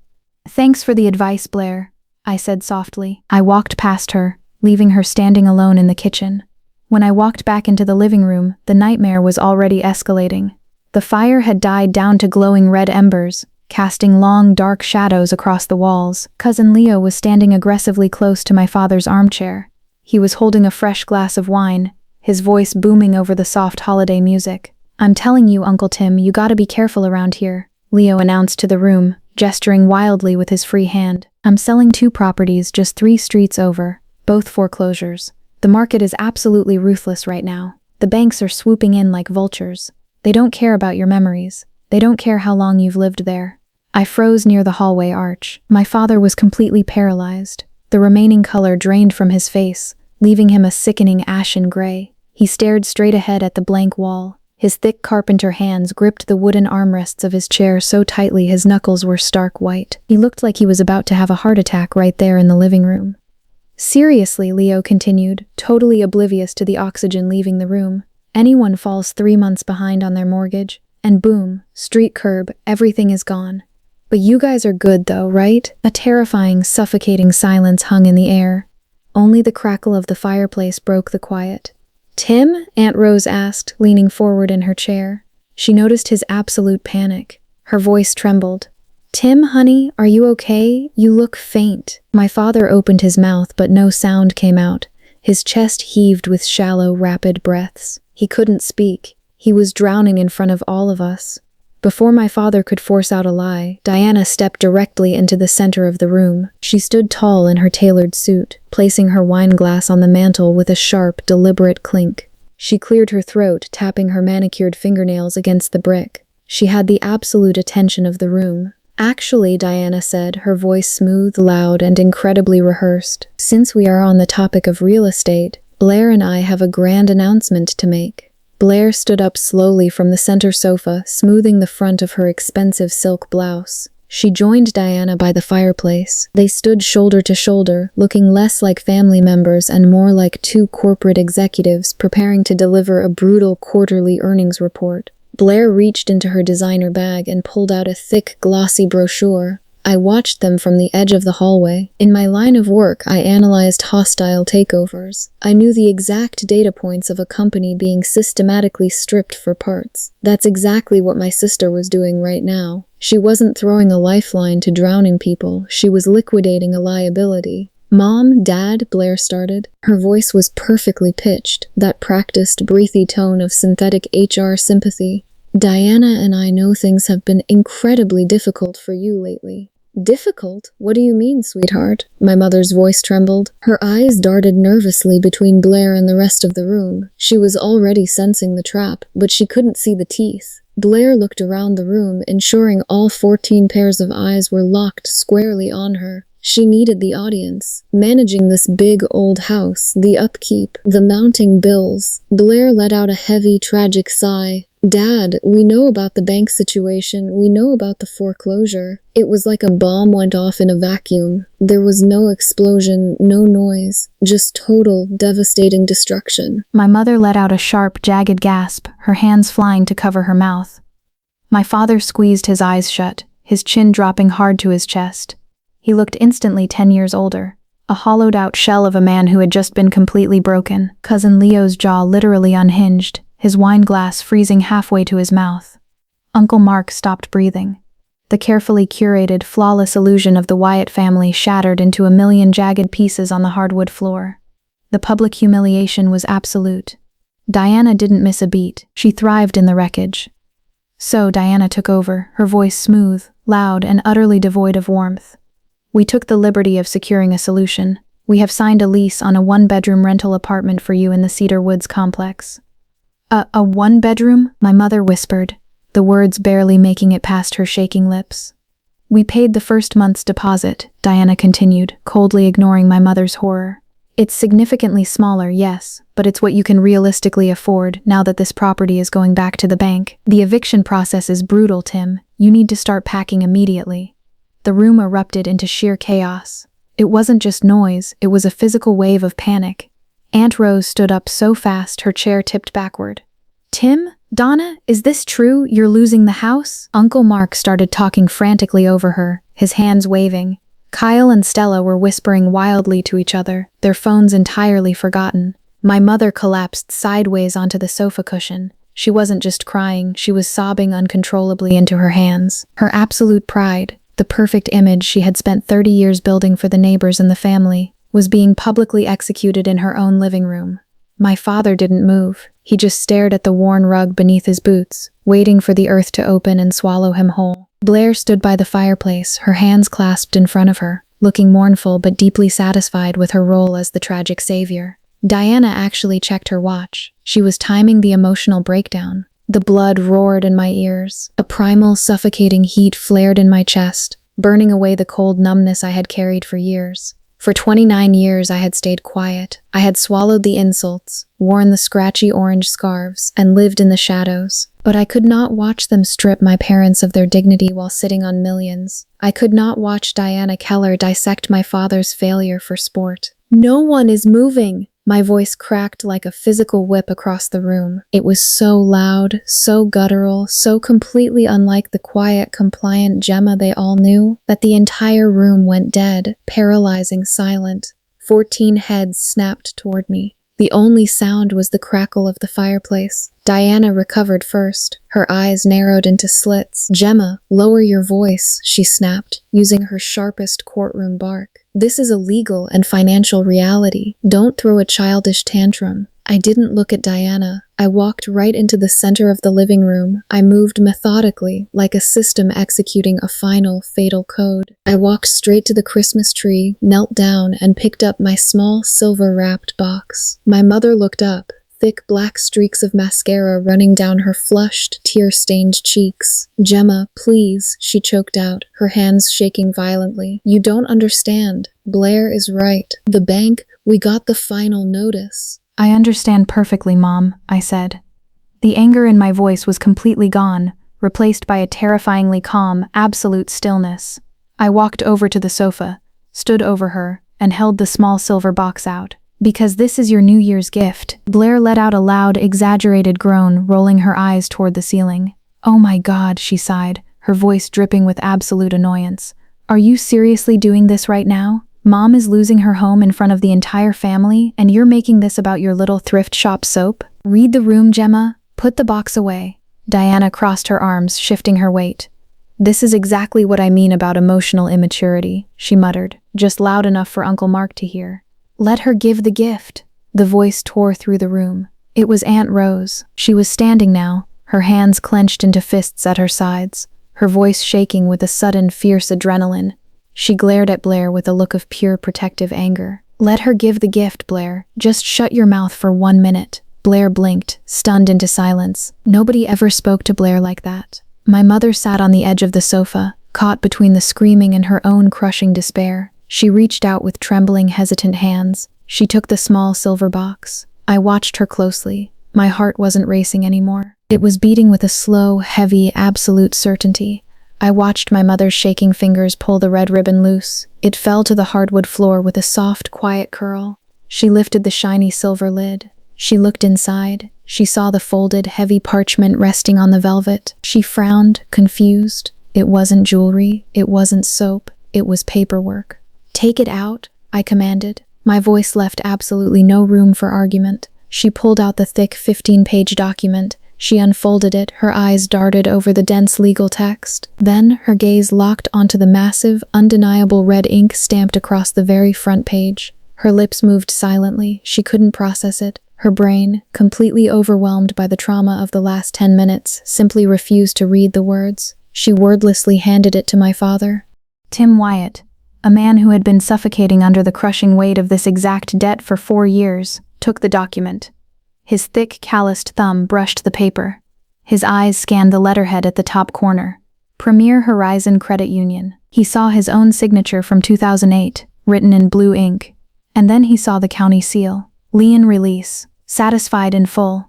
"Thanks for the advice, Blair," I said softly. I walked past her, leaving her standing alone in the kitchen. When I walked back into the living room, the nightmare was already escalating. The fire had died down to glowing red embers, casting long, dark shadows across the walls. Cousin Leo was standing aggressively close to my father's armchair. He was holding a fresh glass of wine, his voice booming over the soft holiday music. "I'm telling you, Uncle Tim, you gotta be careful around here," Leo announced to the room, gesturing wildly with his free hand. "I'm selling 2 properties just 3 streets over, both foreclosures. The market is absolutely ruthless right now. The banks are swooping in like vultures. They don't care about your memories. They don't care how long you've lived there." I froze near the hallway arch. My father was completely paralyzed. The remaining color drained from his face, leaving him a sickening ashen gray. He stared straight ahead at the blank wall. His thick carpenter hands gripped the wooden armrests of his chair so tightly his knuckles were stark white. He looked like he was about to have a heart attack right there in the living room. "Seriously," Leo continued, totally oblivious to the oxygen leaving the room. "Anyone falls 3 months behind on their mortgage, and boom, street curb, everything is gone. But you guys are good though, right?" A terrifying, suffocating silence hung in the air. Only the crackle of the fireplace broke the quiet. "Tim?" Aunt Rose asked, leaning forward in her chair. She noticed his absolute panic. Her voice trembled. "Tim, honey, are you okay? You look faint." My father opened his mouth, but no sound came out. His chest heaved with shallow, rapid breaths. He couldn't speak. He was drowning in front of all of us. Before my father could force out a lie, Diana stepped directly into the center of the room. She stood tall in her tailored suit, placing her wine glass on the mantel with a sharp, deliberate clink. She cleared her throat, tapping her manicured fingernails against the brick. She had the absolute attention of the room. "Actually," Diana said, her voice smooth, loud, and incredibly rehearsed, "since we are on the topic of real estate, Blair and I have a grand announcement to make." Blair stood up slowly from the center sofa, smoothing the front of her expensive silk blouse. She joined Diana by the fireplace. They stood shoulder to shoulder, looking less like family members and more like 2 corporate executives preparing to deliver a brutal quarterly earnings report. Blair reached into her designer bag and pulled out a thick, glossy brochure. I watched them from the edge of the hallway. In my line of work, I analyzed hostile takeovers. I knew the exact data points of a company being systematically stripped for parts. That's exactly what my sister was doing right now. She wasn't throwing a lifeline to drowning people. She was liquidating a liability. "Mom, Dad," Blair started. Her voice was perfectly pitched, that practiced, breathy tone of synthetic HR sympathy. "Diana and I know things have been incredibly difficult for you lately." "Difficult? What do you mean, sweetheart?" My mother's voice trembled. Her eyes darted nervously between Blair and the rest of the room. She was already sensing the trap, but she couldn't see the teeth. Blair looked around the room, ensuring all 14 pairs of eyes were locked squarely on her. She needed the audience. Managing this big old house, the upkeep, the mounting bills. Blair let out a heavy, tragic sigh. "Dad, we know about the bank situation. We know about the foreclosure." It was like a bomb went off in a vacuum. There was no explosion, no noise, just total, devastating destruction. My mother let out a sharp, jagged gasp, her hands flying to cover her mouth. My father squeezed his eyes shut, his chin dropping hard to his chest. He looked instantly 10 years older, a hollowed-out shell of a man who had just been completely broken. Cousin Leo's jaw literally unhinged, his wine glass freezing halfway to his mouth. Uncle Mark stopped breathing. The carefully curated, flawless illusion of the Wyatt family shattered into a million jagged pieces on the hardwood floor. The public humiliation was absolute. Diana didn't miss a beat. She thrived in the wreckage. So Diana took over, her voice smooth, loud, and utterly devoid of warmth. We took the liberty of securing a solution. We have signed a lease on a one-bedroom rental apartment for you in the Cedar Woods complex. A one-bedroom? My mother whispered, the words barely making it past her shaking lips. We paid the first month's deposit, Diana continued, coldly ignoring my mother's horror. It's significantly smaller, yes, but it's what you can realistically afford now that this property is going back to the bank. The eviction process is brutal, Tim. You need to start packing immediately. The room erupted into sheer chaos. It wasn't just noise, it was a physical wave of panic. Aunt Rose stood up so fast her chair tipped backward. Tim? Donna, is this true? You're losing the house? Uncle Mark started talking frantically over her, his hands waving. Kyle and Stella were whispering wildly to each other, their phones entirely forgotten. My mother collapsed sideways onto the sofa cushion. She wasn't just crying, she was sobbing uncontrollably into her hands. Her absolute pride, the perfect image she had spent 30 years building for the neighbors and the family, was being publicly executed in her own living room. My father didn't move. He just stared at the worn rug beneath his boots, waiting for the earth to open and swallow him whole. Blair stood by the fireplace, her hands clasped in front of her, looking mournful but deeply satisfied with her role as the tragic savior. Diana actually checked her watch. She was timing the emotional breakdown. The blood roared in my ears. A primal, suffocating heat flared in my chest, burning away the cold numbness I had carried for years. For 29 years I had stayed quiet. I had swallowed the insults, worn the scratchy orange scarves, and lived in the shadows. But I could not watch them strip my parents of their dignity while sitting on millions. I could not watch Diana Keller dissect my father's failure for sport. No one is moving! My voice cracked like a physical whip across the room. It was so loud, so guttural, so completely unlike the quiet, compliant Gemma they all knew, that the entire room went dead, paralyzing silent. 14 heads snapped toward me. The only sound was the crackle of the fireplace. Diana recovered first, her eyes narrowed into slits. Gemma, lower your voice, she snapped, using her sharpest courtroom bark. This is a legal and financial reality. Don't throw a childish tantrum. I didn't look at Diana. I walked right into the center of the living room. I moved methodically, like a system executing a final, fatal code. I walked straight to the Christmas tree, knelt down, and picked up my small, silver-wrapped box. My mother looked up, thick black streaks of mascara running down her flushed, tear-stained cheeks. Gemma, please, she choked out, her hands shaking violently. You don't understand. Blair is right. The bank, we got the final notice. I understand perfectly, Mom, I said. The anger in my voice was completely gone, replaced by a terrifyingly calm, absolute stillness. I walked over to the sofa, stood over her, and held the small silver box out. Because this is your New Year's gift. Blair let out a loud, exaggerated groan, rolling her eyes toward the ceiling. Oh my God, she sighed, her voice dripping with absolute annoyance. Are you seriously doing this right now? Mom is losing her home in front of the entire family, and you're making this about your little thrift shop soap? Read the room, Gemma. Put the box away. Diana crossed her arms, shifting her weight. This is exactly what I mean about emotional immaturity, she muttered, just loud enough for Uncle Mark to hear. Let her give the gift. The voice tore through the room. It was Aunt Rose. She was standing now, her hands clenched into fists at her sides, her voice shaking with a sudden, fierce adrenaline. She glared at Blair with a look of pure protective anger. Let her give the gift, Blair. Just shut your mouth for 1 minute. Blair blinked, stunned into silence. Nobody ever spoke to Blair like that. My mother sat on the edge of the sofa, caught between the screaming and her own crushing despair. She reached out with trembling, hesitant hands. She took the small silver box. I watched her closely. My heart wasn't racing anymore. It was beating with a slow, heavy, absolute certainty. I watched my mother's shaking fingers pull the red ribbon loose. It fell to the hardwood floor with a soft, quiet curl. She lifted the shiny silver lid. She looked inside. She saw the folded, heavy parchment resting on the velvet. She frowned, confused. It wasn't jewelry, it wasn't soap, it was paperwork. "Take it out," I commanded. My voice left absolutely no room for argument. She pulled out the thick 15-page document. She unfolded it, her eyes darted over the dense legal text. Then her gaze locked onto the massive, undeniable red ink stamped across the very front page. Her lips moved silently. She couldn't process it. Her brain, completely overwhelmed by the trauma of the last 10 minutes, simply refused to read the words. She wordlessly handed it to my father. Tim Wyatt, a man who had been suffocating under the crushing weight of this exact debt for 4 years, took the document. His thick, calloused thumb brushed the paper. His eyes scanned the letterhead at the top corner. Premier Horizon Credit Union. He saw his own signature from 2008, written in blue ink. And then he saw the county seal. Lien release. Satisfied in full.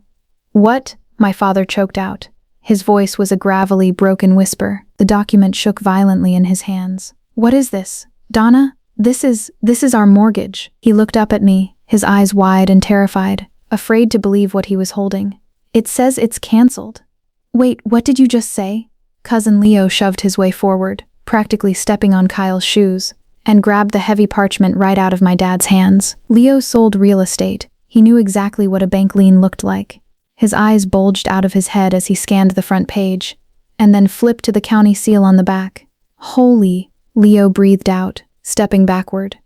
"What?" my father choked out. His voice was a gravelly, broken whisper. The document shook violently in his hands. "What is this? Donna? This is our mortgage." He looked up at me, his eyes wide and terrified, afraid to believe what he was holding. "It says it's canceled." "Wait, what did you just say?" Cousin Leo shoved his way forward, practically stepping on Kyle's shoes, and grabbed the heavy parchment right out of my dad's hands. Leo sold real estate. He knew exactly what a bank lien looked like. His eyes bulged out of his head as he scanned the front page, and then flipped to the county seal on the back. "Holy," Leo breathed out, stepping backward.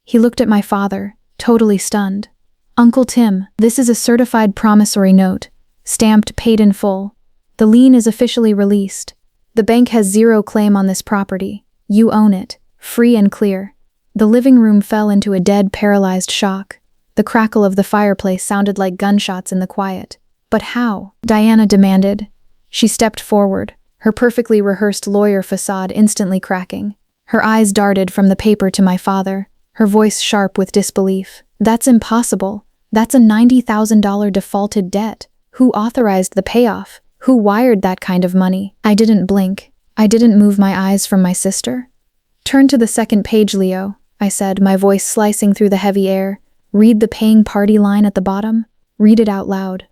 He looked at my father, totally stunned. "Uncle Tim, this is a certified promissory note, stamped paid in full. The lien is officially released. The bank has zero claim on this property. You own it, free and clear." The living room fell into a dead, paralyzed shock. The crackle of the fireplace sounded like gunshots in the quiet. "But how?" Diana demanded. She stepped forward, her perfectly rehearsed lawyer facade instantly cracking. Her eyes darted from the paper to my father, her voice sharp with disbelief. "That's impossible. That's a $90,000 defaulted debt. Who authorized the payoff? Who wired that kind of money?" I didn't blink. I didn't move my eyes from my sister. "Turn to the second page, Leo," I said, my voice slicing through the heavy air. "Read the paying party line at the bottom. Read it out loud."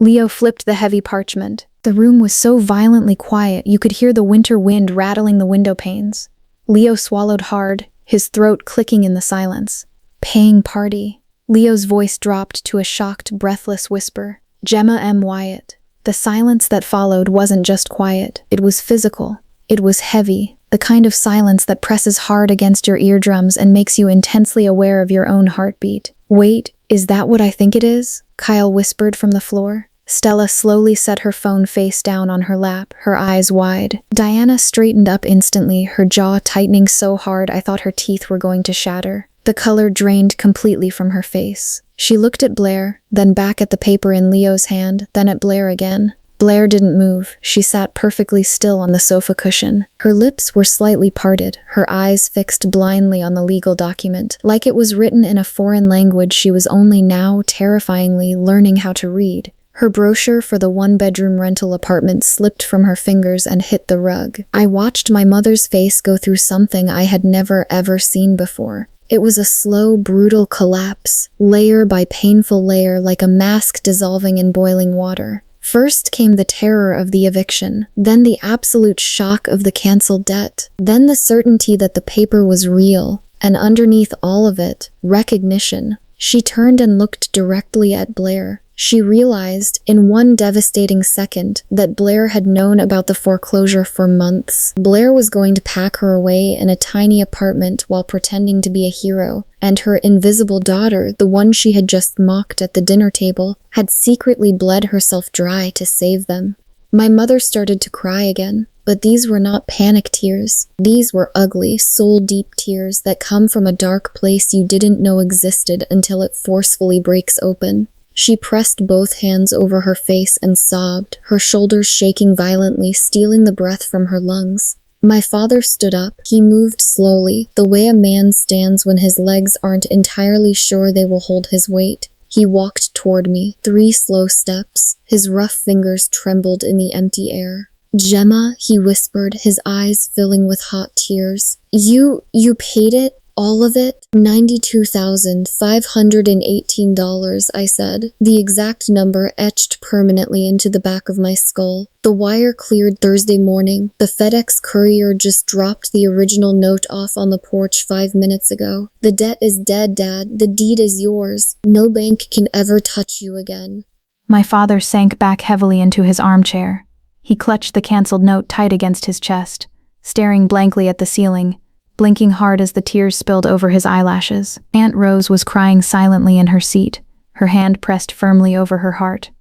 Leo flipped the heavy parchment. The room was so violently quiet you could hear the winter wind rattling the window panes. Leo swallowed hard, his throat clicking in the silence. "Paying party." Leo's voice dropped to a shocked, breathless whisper. "Gemma M. Wyatt." The silence that followed wasn't just quiet, it was physical. It was heavy, the kind of silence that presses hard against your eardrums and makes you intensely aware of your own heartbeat. "Wait, is that what I think it is?" Kyle whispered from the floor. Stella slowly set her phone face down on her lap, her eyes wide. Diana straightened up instantly, her jaw tightening so hard I thought her teeth were going to shatter. The color drained completely from her face. She looked at Blair, then back at the paper in Leo's hand, then at Blair again. Blair didn't move. She sat perfectly still on the sofa cushion. Her lips were slightly parted, her eyes fixed blindly on the legal document. Like it was written in a foreign language she was only now, terrifyingly, learning how to read. Her brochure for the one-bedroom rental apartment slipped from her fingers and hit the rug. I watched my mother's face go through something I had never ever seen before. It was a slow, brutal collapse, layer by painful layer, like a mask dissolving in boiling water. First came the terror of the eviction, then the absolute shock of the canceled debt, then the certainty that the paper was real, and underneath all of it, recognition. She turned and looked directly at Blair. She realized, in one devastating second, that Blair had known about the foreclosure for months. Blair was going to pack her away in a tiny apartment while pretending to be a hero, and her invisible daughter, the one she had just mocked at the dinner table, had secretly bled herself dry to save them. My mother started to cry again, but these were not panic tears. These were ugly, soul-deep tears that come from a dark place you didn't know existed until it forcefully breaks open. She pressed both hands over her face and sobbed, her shoulders shaking violently, stealing the breath from her lungs. My father stood up. He moved slowly, the way a man stands when his legs aren't entirely sure they will hold his weight. He walked toward me, 3 slow steps. His rough fingers trembled in the empty air. "Gemma," he whispered, his eyes filling with hot tears. You paid it All of it? $92,518, I said, the exact number etched permanently into the back of my skull. The wire cleared Thursday morning. The FedEx courier just dropped the original note off on the porch 5 minutes ago. The debt is dead, Dad. The deed is yours. No bank can ever touch you again. My father sank back heavily into his armchair. He clutched the canceled note tight against his chest, staring blankly at the ceiling, blinking hard as the tears spilled over his eyelashes. Aunt Rose was crying silently in her seat, her hand pressed firmly over her heart.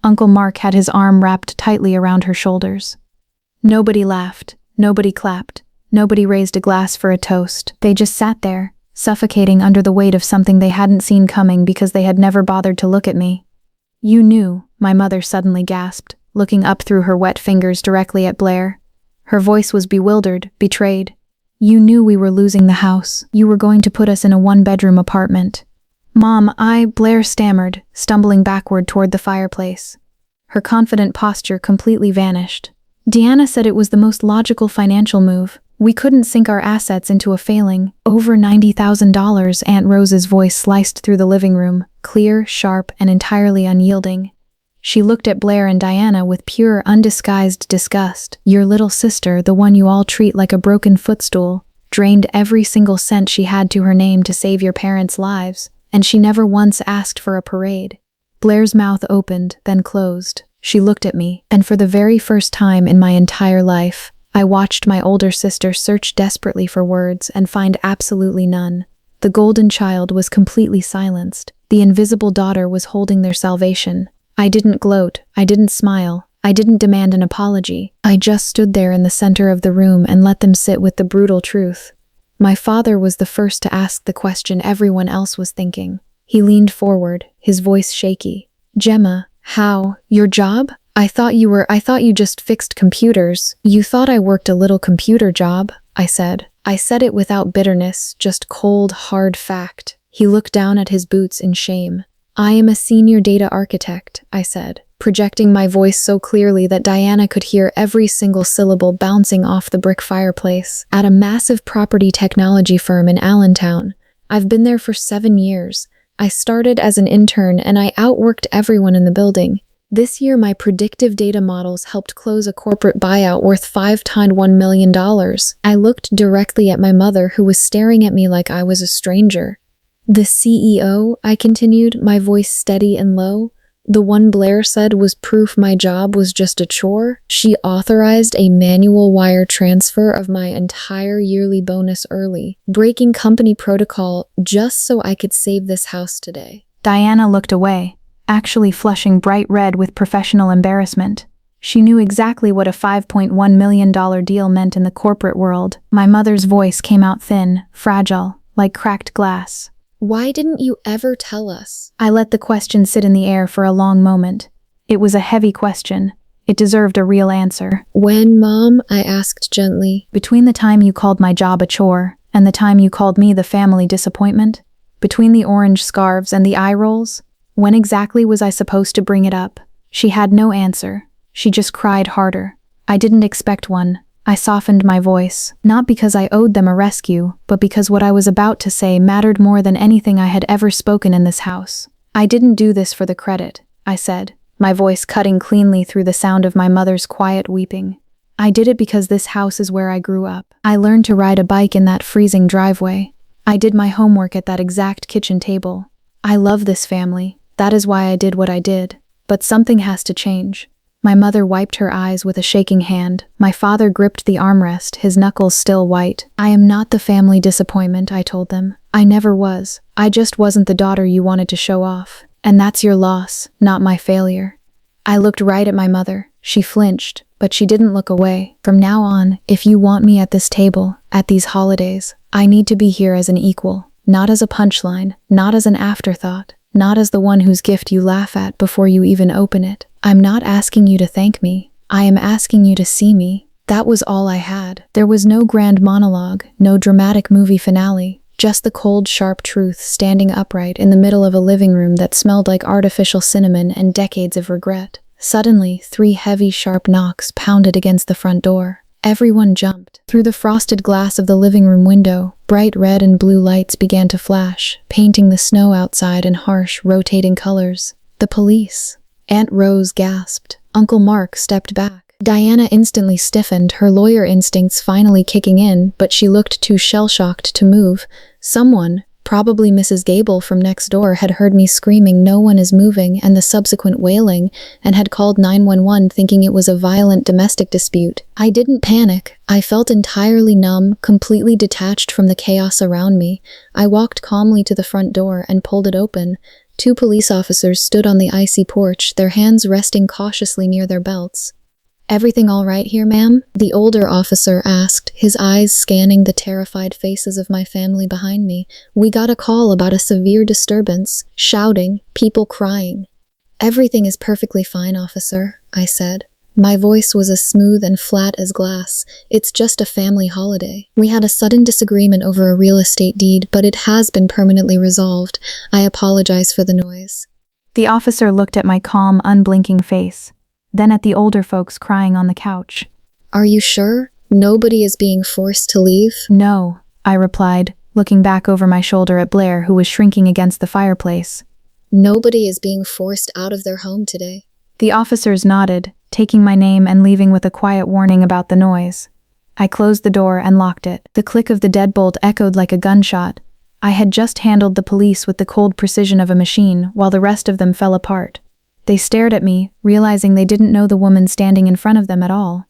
Uncle Mark had his arm wrapped tightly around her shoulders. Nobody laughed, nobody clapped, nobody raised a glass for a toast. They just sat there, suffocating under the weight of something they hadn't seen coming because they had never bothered to look at me. "You knew," my mother suddenly gasped, looking up through her wet fingers directly at Blair. Her voice was bewildered, betrayed. "You knew we were losing the house. You were going to put us in a one-bedroom apartment." "Mom, Blair stammered, stumbling backward toward the fireplace. Her confident posture completely vanished. "Deanna said it was the most logical financial move. We couldn't sink our assets into a failing. Over $90,000, Aunt Rose's voice sliced through the living room, clear, sharp, and entirely unyielding. She looked at Blair and Diana with pure, undisguised disgust. "Your little sister, the one you all treat like a broken footstool, drained every single cent she had to her name to save your parents' lives, and she never once asked for a parade." Blair's mouth opened, then closed. She looked at me, and for the very first time in my entire life, I watched my older sister search desperately for words and find absolutely none. The golden child was completely silenced. The invisible daughter was holding their salvation. I didn't gloat, I didn't smile, I didn't demand an apology. I just stood there in the center of the room and let them sit with the brutal truth. My father was the first to ask the question everyone else was thinking. He leaned forward, his voice shaky. "Gemma, how? Your job? I thought you just fixed computers. You thought I worked a little computer job," I said. I said it without bitterness, just cold, hard fact. He looked down at his boots in shame. "I am a senior data architect," I said, projecting my voice so clearly that Diana could hear every single syllable bouncing off the brick fireplace, "at a massive property technology firm in Allentown. I've been there for 7 years. I started as an intern and I outworked everyone in the building. This year, my predictive data models helped close a corporate buyout worth $5.1 million. I looked directly at my mother, who was staring at me like I was a stranger. "The CEO," I continued, my voice steady and low, "the one Blair said was proof my job was just a chore. She authorized a manual wire transfer of my entire yearly bonus early, breaking company protocol just so I could save this house today." Diana looked away, actually flushing bright red with professional embarrassment. She knew exactly what a $5.1 million deal meant in the corporate world. My mother's voice came out thin, fragile, like cracked glass. "Why didn't you ever tell us?" I let the question sit in the air for a long moment. It was a heavy question. It deserved a real answer. "When, Mom?" I asked gently. "Between the time you called my job a chore and the time you called me the family disappointment? Between the orange scarves and the eye rolls? When exactly was I supposed to bring it up?" She had no answer. She just cried harder. I didn't expect one. I softened my voice, not because I owed them a rescue, but because what I was about to say mattered more than anything I had ever spoken in this house. "I didn't do this for the credit," I said, my voice cutting cleanly through the sound of my mother's quiet weeping. "I did it because this house is where I grew up. I learned to ride a bike in that freezing driveway. I did my homework at that exact kitchen table. I love this family. That is why I did what I did. But something has to change." My mother wiped her eyes with a shaking hand. My father gripped the armrest, his knuckles still white. "I am not the family disappointment," I told them. "I never was. I just wasn't the daughter you wanted to show off. And that's your loss, not my failure." I looked right at my mother. She flinched, but she didn't look away. "From now on, if you want me at this table, at these holidays, I need to be here as an equal, not as a punchline, not as an afterthought, not as the one whose gift you laugh at before you even open it. I'm not asking you to thank me. I am asking you to see me." That was all I had. There was no grand monologue, no dramatic movie finale, just the cold, sharp truth standing upright in the middle of a living room that smelled like artificial cinnamon and decades of regret. Suddenly, 3 heavy, sharp knocks pounded against the front door. Everyone jumped. Through the frosted glass of the living room window, Bright red and blue lights began to flash, painting the snow outside in harsh, rotating colors. The police. Aunt Rose gasped. Uncle Mark stepped back. Diana instantly stiffened, her lawyer instincts finally kicking in, but she looked too shell-shocked to move. Someone, probably Mrs. Gable from next door, had heard me screaming, "No one is moving," and the subsequent wailing, and had called 911 thinking it was a violent domestic dispute. I didn't panic. I felt entirely numb, completely detached from the chaos around me. I walked calmly to the front door and pulled it open. 2 police officers stood on the icy porch, their hands resting cautiously near their belts. "Everything all right here, ma'am?" the older officer asked, his eyes scanning the terrified faces of my family behind me. "We got a call about a severe disturbance, shouting, people crying." "Everything is perfectly fine, officer," I said. My voice was as smooth and flat as glass. "It's just a family holiday. We had a sudden disagreement over a real estate deed, but it has been permanently resolved. I apologize for the noise." The officer looked at my calm, unblinking face, then at the older folks crying on the couch. "Are you sure? Nobody is being forced to leave?" "No," I replied, looking back over my shoulder at Blair, who was shrinking against the fireplace. "Nobody is being forced out of their home today." The officers nodded, taking my name and leaving with a quiet warning about the noise. I closed the door and locked it. The click of the deadbolt echoed like a gunshot. I had just handled the police with the cold precision of a machine, while the rest of them fell apart. They stared at me, realizing they didn't know the woman standing in front of them at all.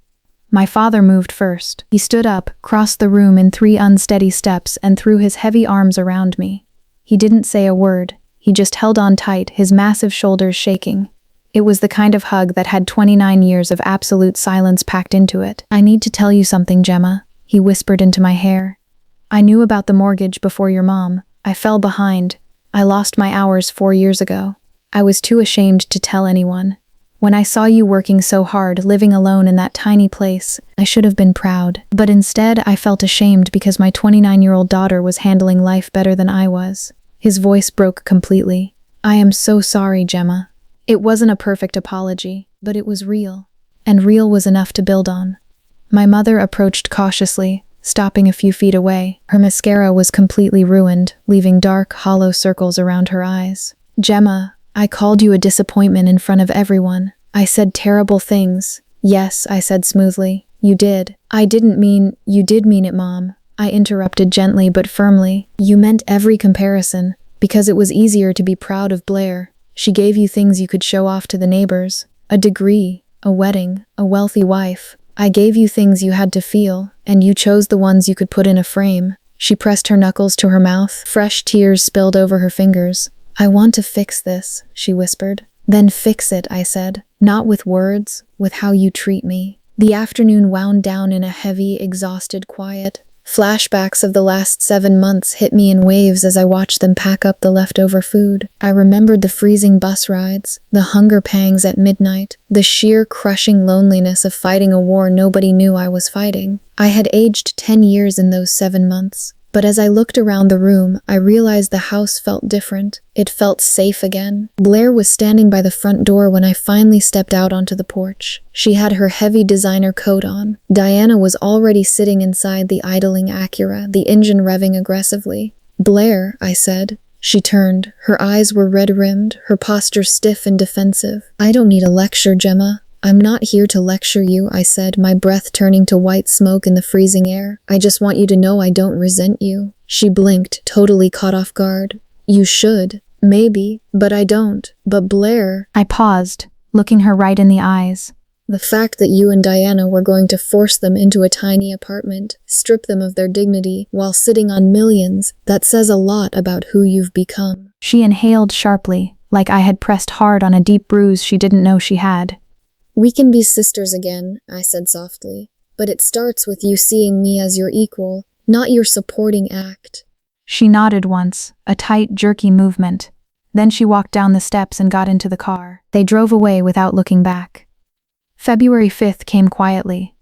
My father moved first. He stood up, crossed the room in 3 unsteady steps, and threw his heavy arms around me. He didn't say a word. He just held on tight, his massive shoulders shaking. It was the kind of hug that had 29 years of absolute silence packed into it. "I need to tell you something, Gemma," he whispered into my hair. "I knew about the mortgage before your mom. I fell behind. I lost my hours 4 years ago. I was too ashamed to tell anyone. When I saw you working so hard, living alone in that tiny place, I should have been proud. But instead, I felt ashamed because my 29-year-old daughter was handling life better than I was." His voice broke completely. "I am so sorry, Gemma. It wasn't a perfect apology, but it was real. And real was enough to build on." My mother approached cautiously, stopping a few feet away. Her mascara was completely ruined, leaving dark, hollow circles around her eyes. "Gemma, I called you a disappointment in front of everyone. I said terrible things." "Yes," I said smoothly. "You did." "I didn't mean—" "You did mean it, Mom," I interrupted gently but firmly. "You meant every comparison, because it was easier to be proud of Blair. She gave you things you could show off to the neighbors. A degree, a wedding, a wealthy wife. I gave you things you had to feel, and you chose the ones you could put in a frame." She pressed her knuckles to her mouth. Fresh tears spilled over her fingers. "I want to fix this," she whispered. "Then fix it," I said. "Not with words, with how you treat me." The afternoon wound down in a heavy, exhausted quiet. Flashbacks of the last 7 months hit me in waves as I watched them pack up the leftover food. I remembered the freezing bus rides, the hunger pangs at midnight, the sheer crushing loneliness of fighting a war nobody knew I was fighting. I had aged 10 years in those 7 months. But as I looked around the room, I realized the house felt different. It felt safe again. Blair was standing by the front door when I finally stepped out onto the porch. She had her heavy designer coat on. Diana was already sitting inside the idling Acura, the engine revving aggressively. "Blair," I said. She turned. Her eyes were red-rimmed, her posture stiff and defensive. "I don't need a lecture, Gemma. I'm not here to lecture you," I said, my breath turning to white smoke in the freezing air. "I just want you to know I don't resent you." She blinked, totally caught off guard. "You should. Maybe. But I don't. But Blair—" I paused, looking her right in the eyes. "The fact that you and Diana were going to force them into a tiny apartment, strip them of their dignity, while sitting on millions, that says a lot about who you've become." She inhaled sharply, like I had pressed hard on a deep bruise she didn't know she had. "We can be sisters again," I said softly. "But it starts with you seeing me as your equal, not your supporting act." She nodded once, a tight, jerky movement. Then she walked down the steps and got into the car. They drove away without looking back. February 5th came quietly.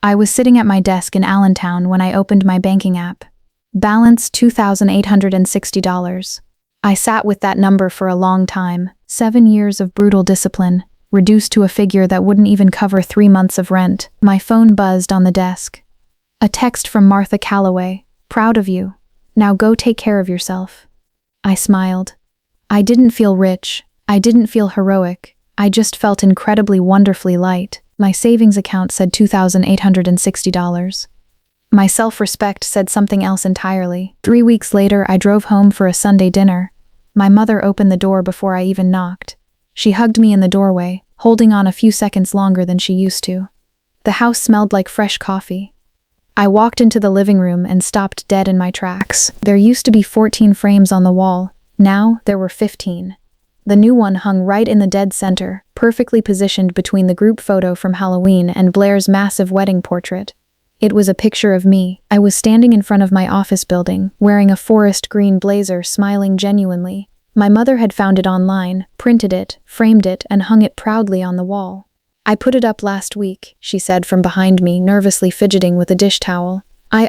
I was sitting at my desk in Allentown when I opened my banking app. Balance $2,860. I sat with that number for a long time. 7 years of brutal discipline, reduced to a figure that wouldn't even cover 3 months of rent. My phone buzzed on the desk. A text from Martha Calloway. "Proud of you. Now go take care of yourself." I smiled. I didn't feel rich. I didn't feel heroic. I just felt incredibly wonderfully light. My savings account said $2,860. My self-respect said something else entirely. 3 weeks later, I drove home for a Sunday dinner. My mother opened the door before I even knocked. She hugged me in the doorway, holding on a few seconds longer than she used to. The house smelled like fresh coffee. I walked into the living room and stopped dead in my tracks. There used to be 14 frames on the wall. Now there were 15. The new one hung right in the dead center, perfectly positioned between the group photo from Halloween and Blair's massive wedding portrait. It was a picture of me. I was standing in front of my office building, wearing a forest green blazer, smiling genuinely. My mother had found it online, printed it, framed it, and hung it proudly on the wall. "I put it up last week," she said from behind me, nervously fidgeting with a dish towel. I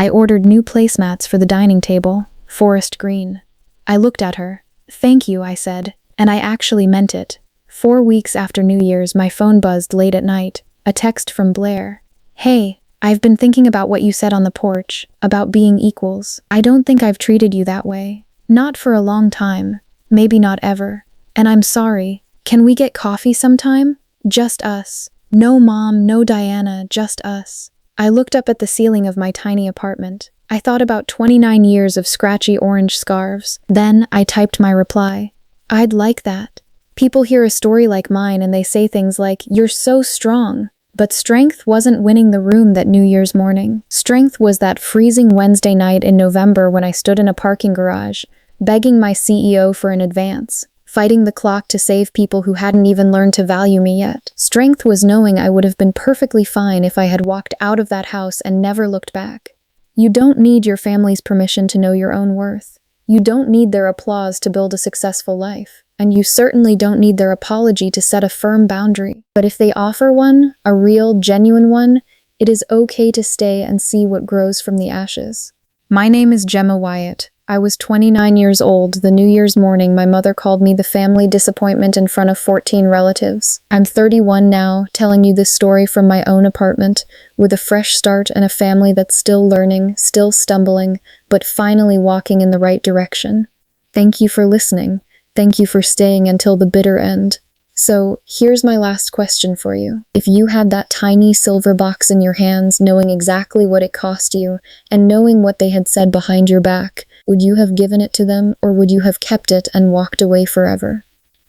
ordered new placemats for the dining table, forest green." I looked at her. "Thank you," I said, and I actually meant it. 4 weeks after New Year's, my phone buzzed late at night. A text from Blair. "Hey, I've been thinking about what you said on the porch, about being equals. I don't think I've treated you that way. Not for a long time. Maybe not ever. And I'm sorry. Can we get coffee sometime? Just us. No mom, no Diana, just us." I looked up at the ceiling of my tiny apartment. I thought about 29 years of scratchy orange scarves. Then I typed my reply. "I'd like that." People hear a story like mine and they say things like, "You're so strong." But strength wasn't winning the room that New Year's morning. Strength was that freezing Wednesday night in November when I stood in a parking garage, begging my CEO for an advance, fighting the clock to save people who hadn't even learned to value me yet. Strength was knowing I would have been perfectly fine if I had walked out of that house and never looked back. You don't need your family's permission to know your own worth. You don't need their applause to build a successful life. And you certainly don't need their apology to set a firm boundary. But if they offer one, a real, genuine one, it is okay to stay and see what grows from the ashes. My name is Gemma Wyatt. I was 29 years old the New Year's morning my mother called me the family disappointment in front of 14 relatives. I'm 31 now, telling you this story from my own apartment, with a fresh start and a family that's still learning, still stumbling, but finally walking in the right direction. Thank you for listening. Thank you for staying until the bitter end. So, here's my last question for you. If you had that tiny silver box in your hands, knowing exactly what it cost you, and knowing what they had said behind your back, would you have given it to them, or would you have kept it and walked away forever?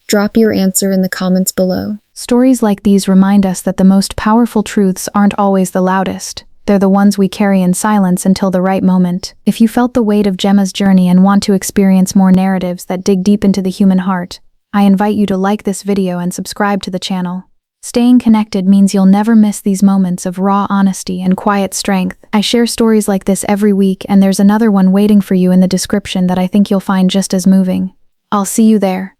Drop your answer in the comments below. Stories like these remind us that the most powerful truths aren't always the loudest. They're the ones we carry in silence until the right moment. If you felt the weight of Gemma's journey and want to experience more narratives that dig deep into the human heart, I invite you to like this video and subscribe to the channel. Staying connected means you'll never miss these moments of raw honesty and quiet strength. I share stories like this every week, and there's another one waiting for you in the description that I think you'll find just as moving. I'll see you there.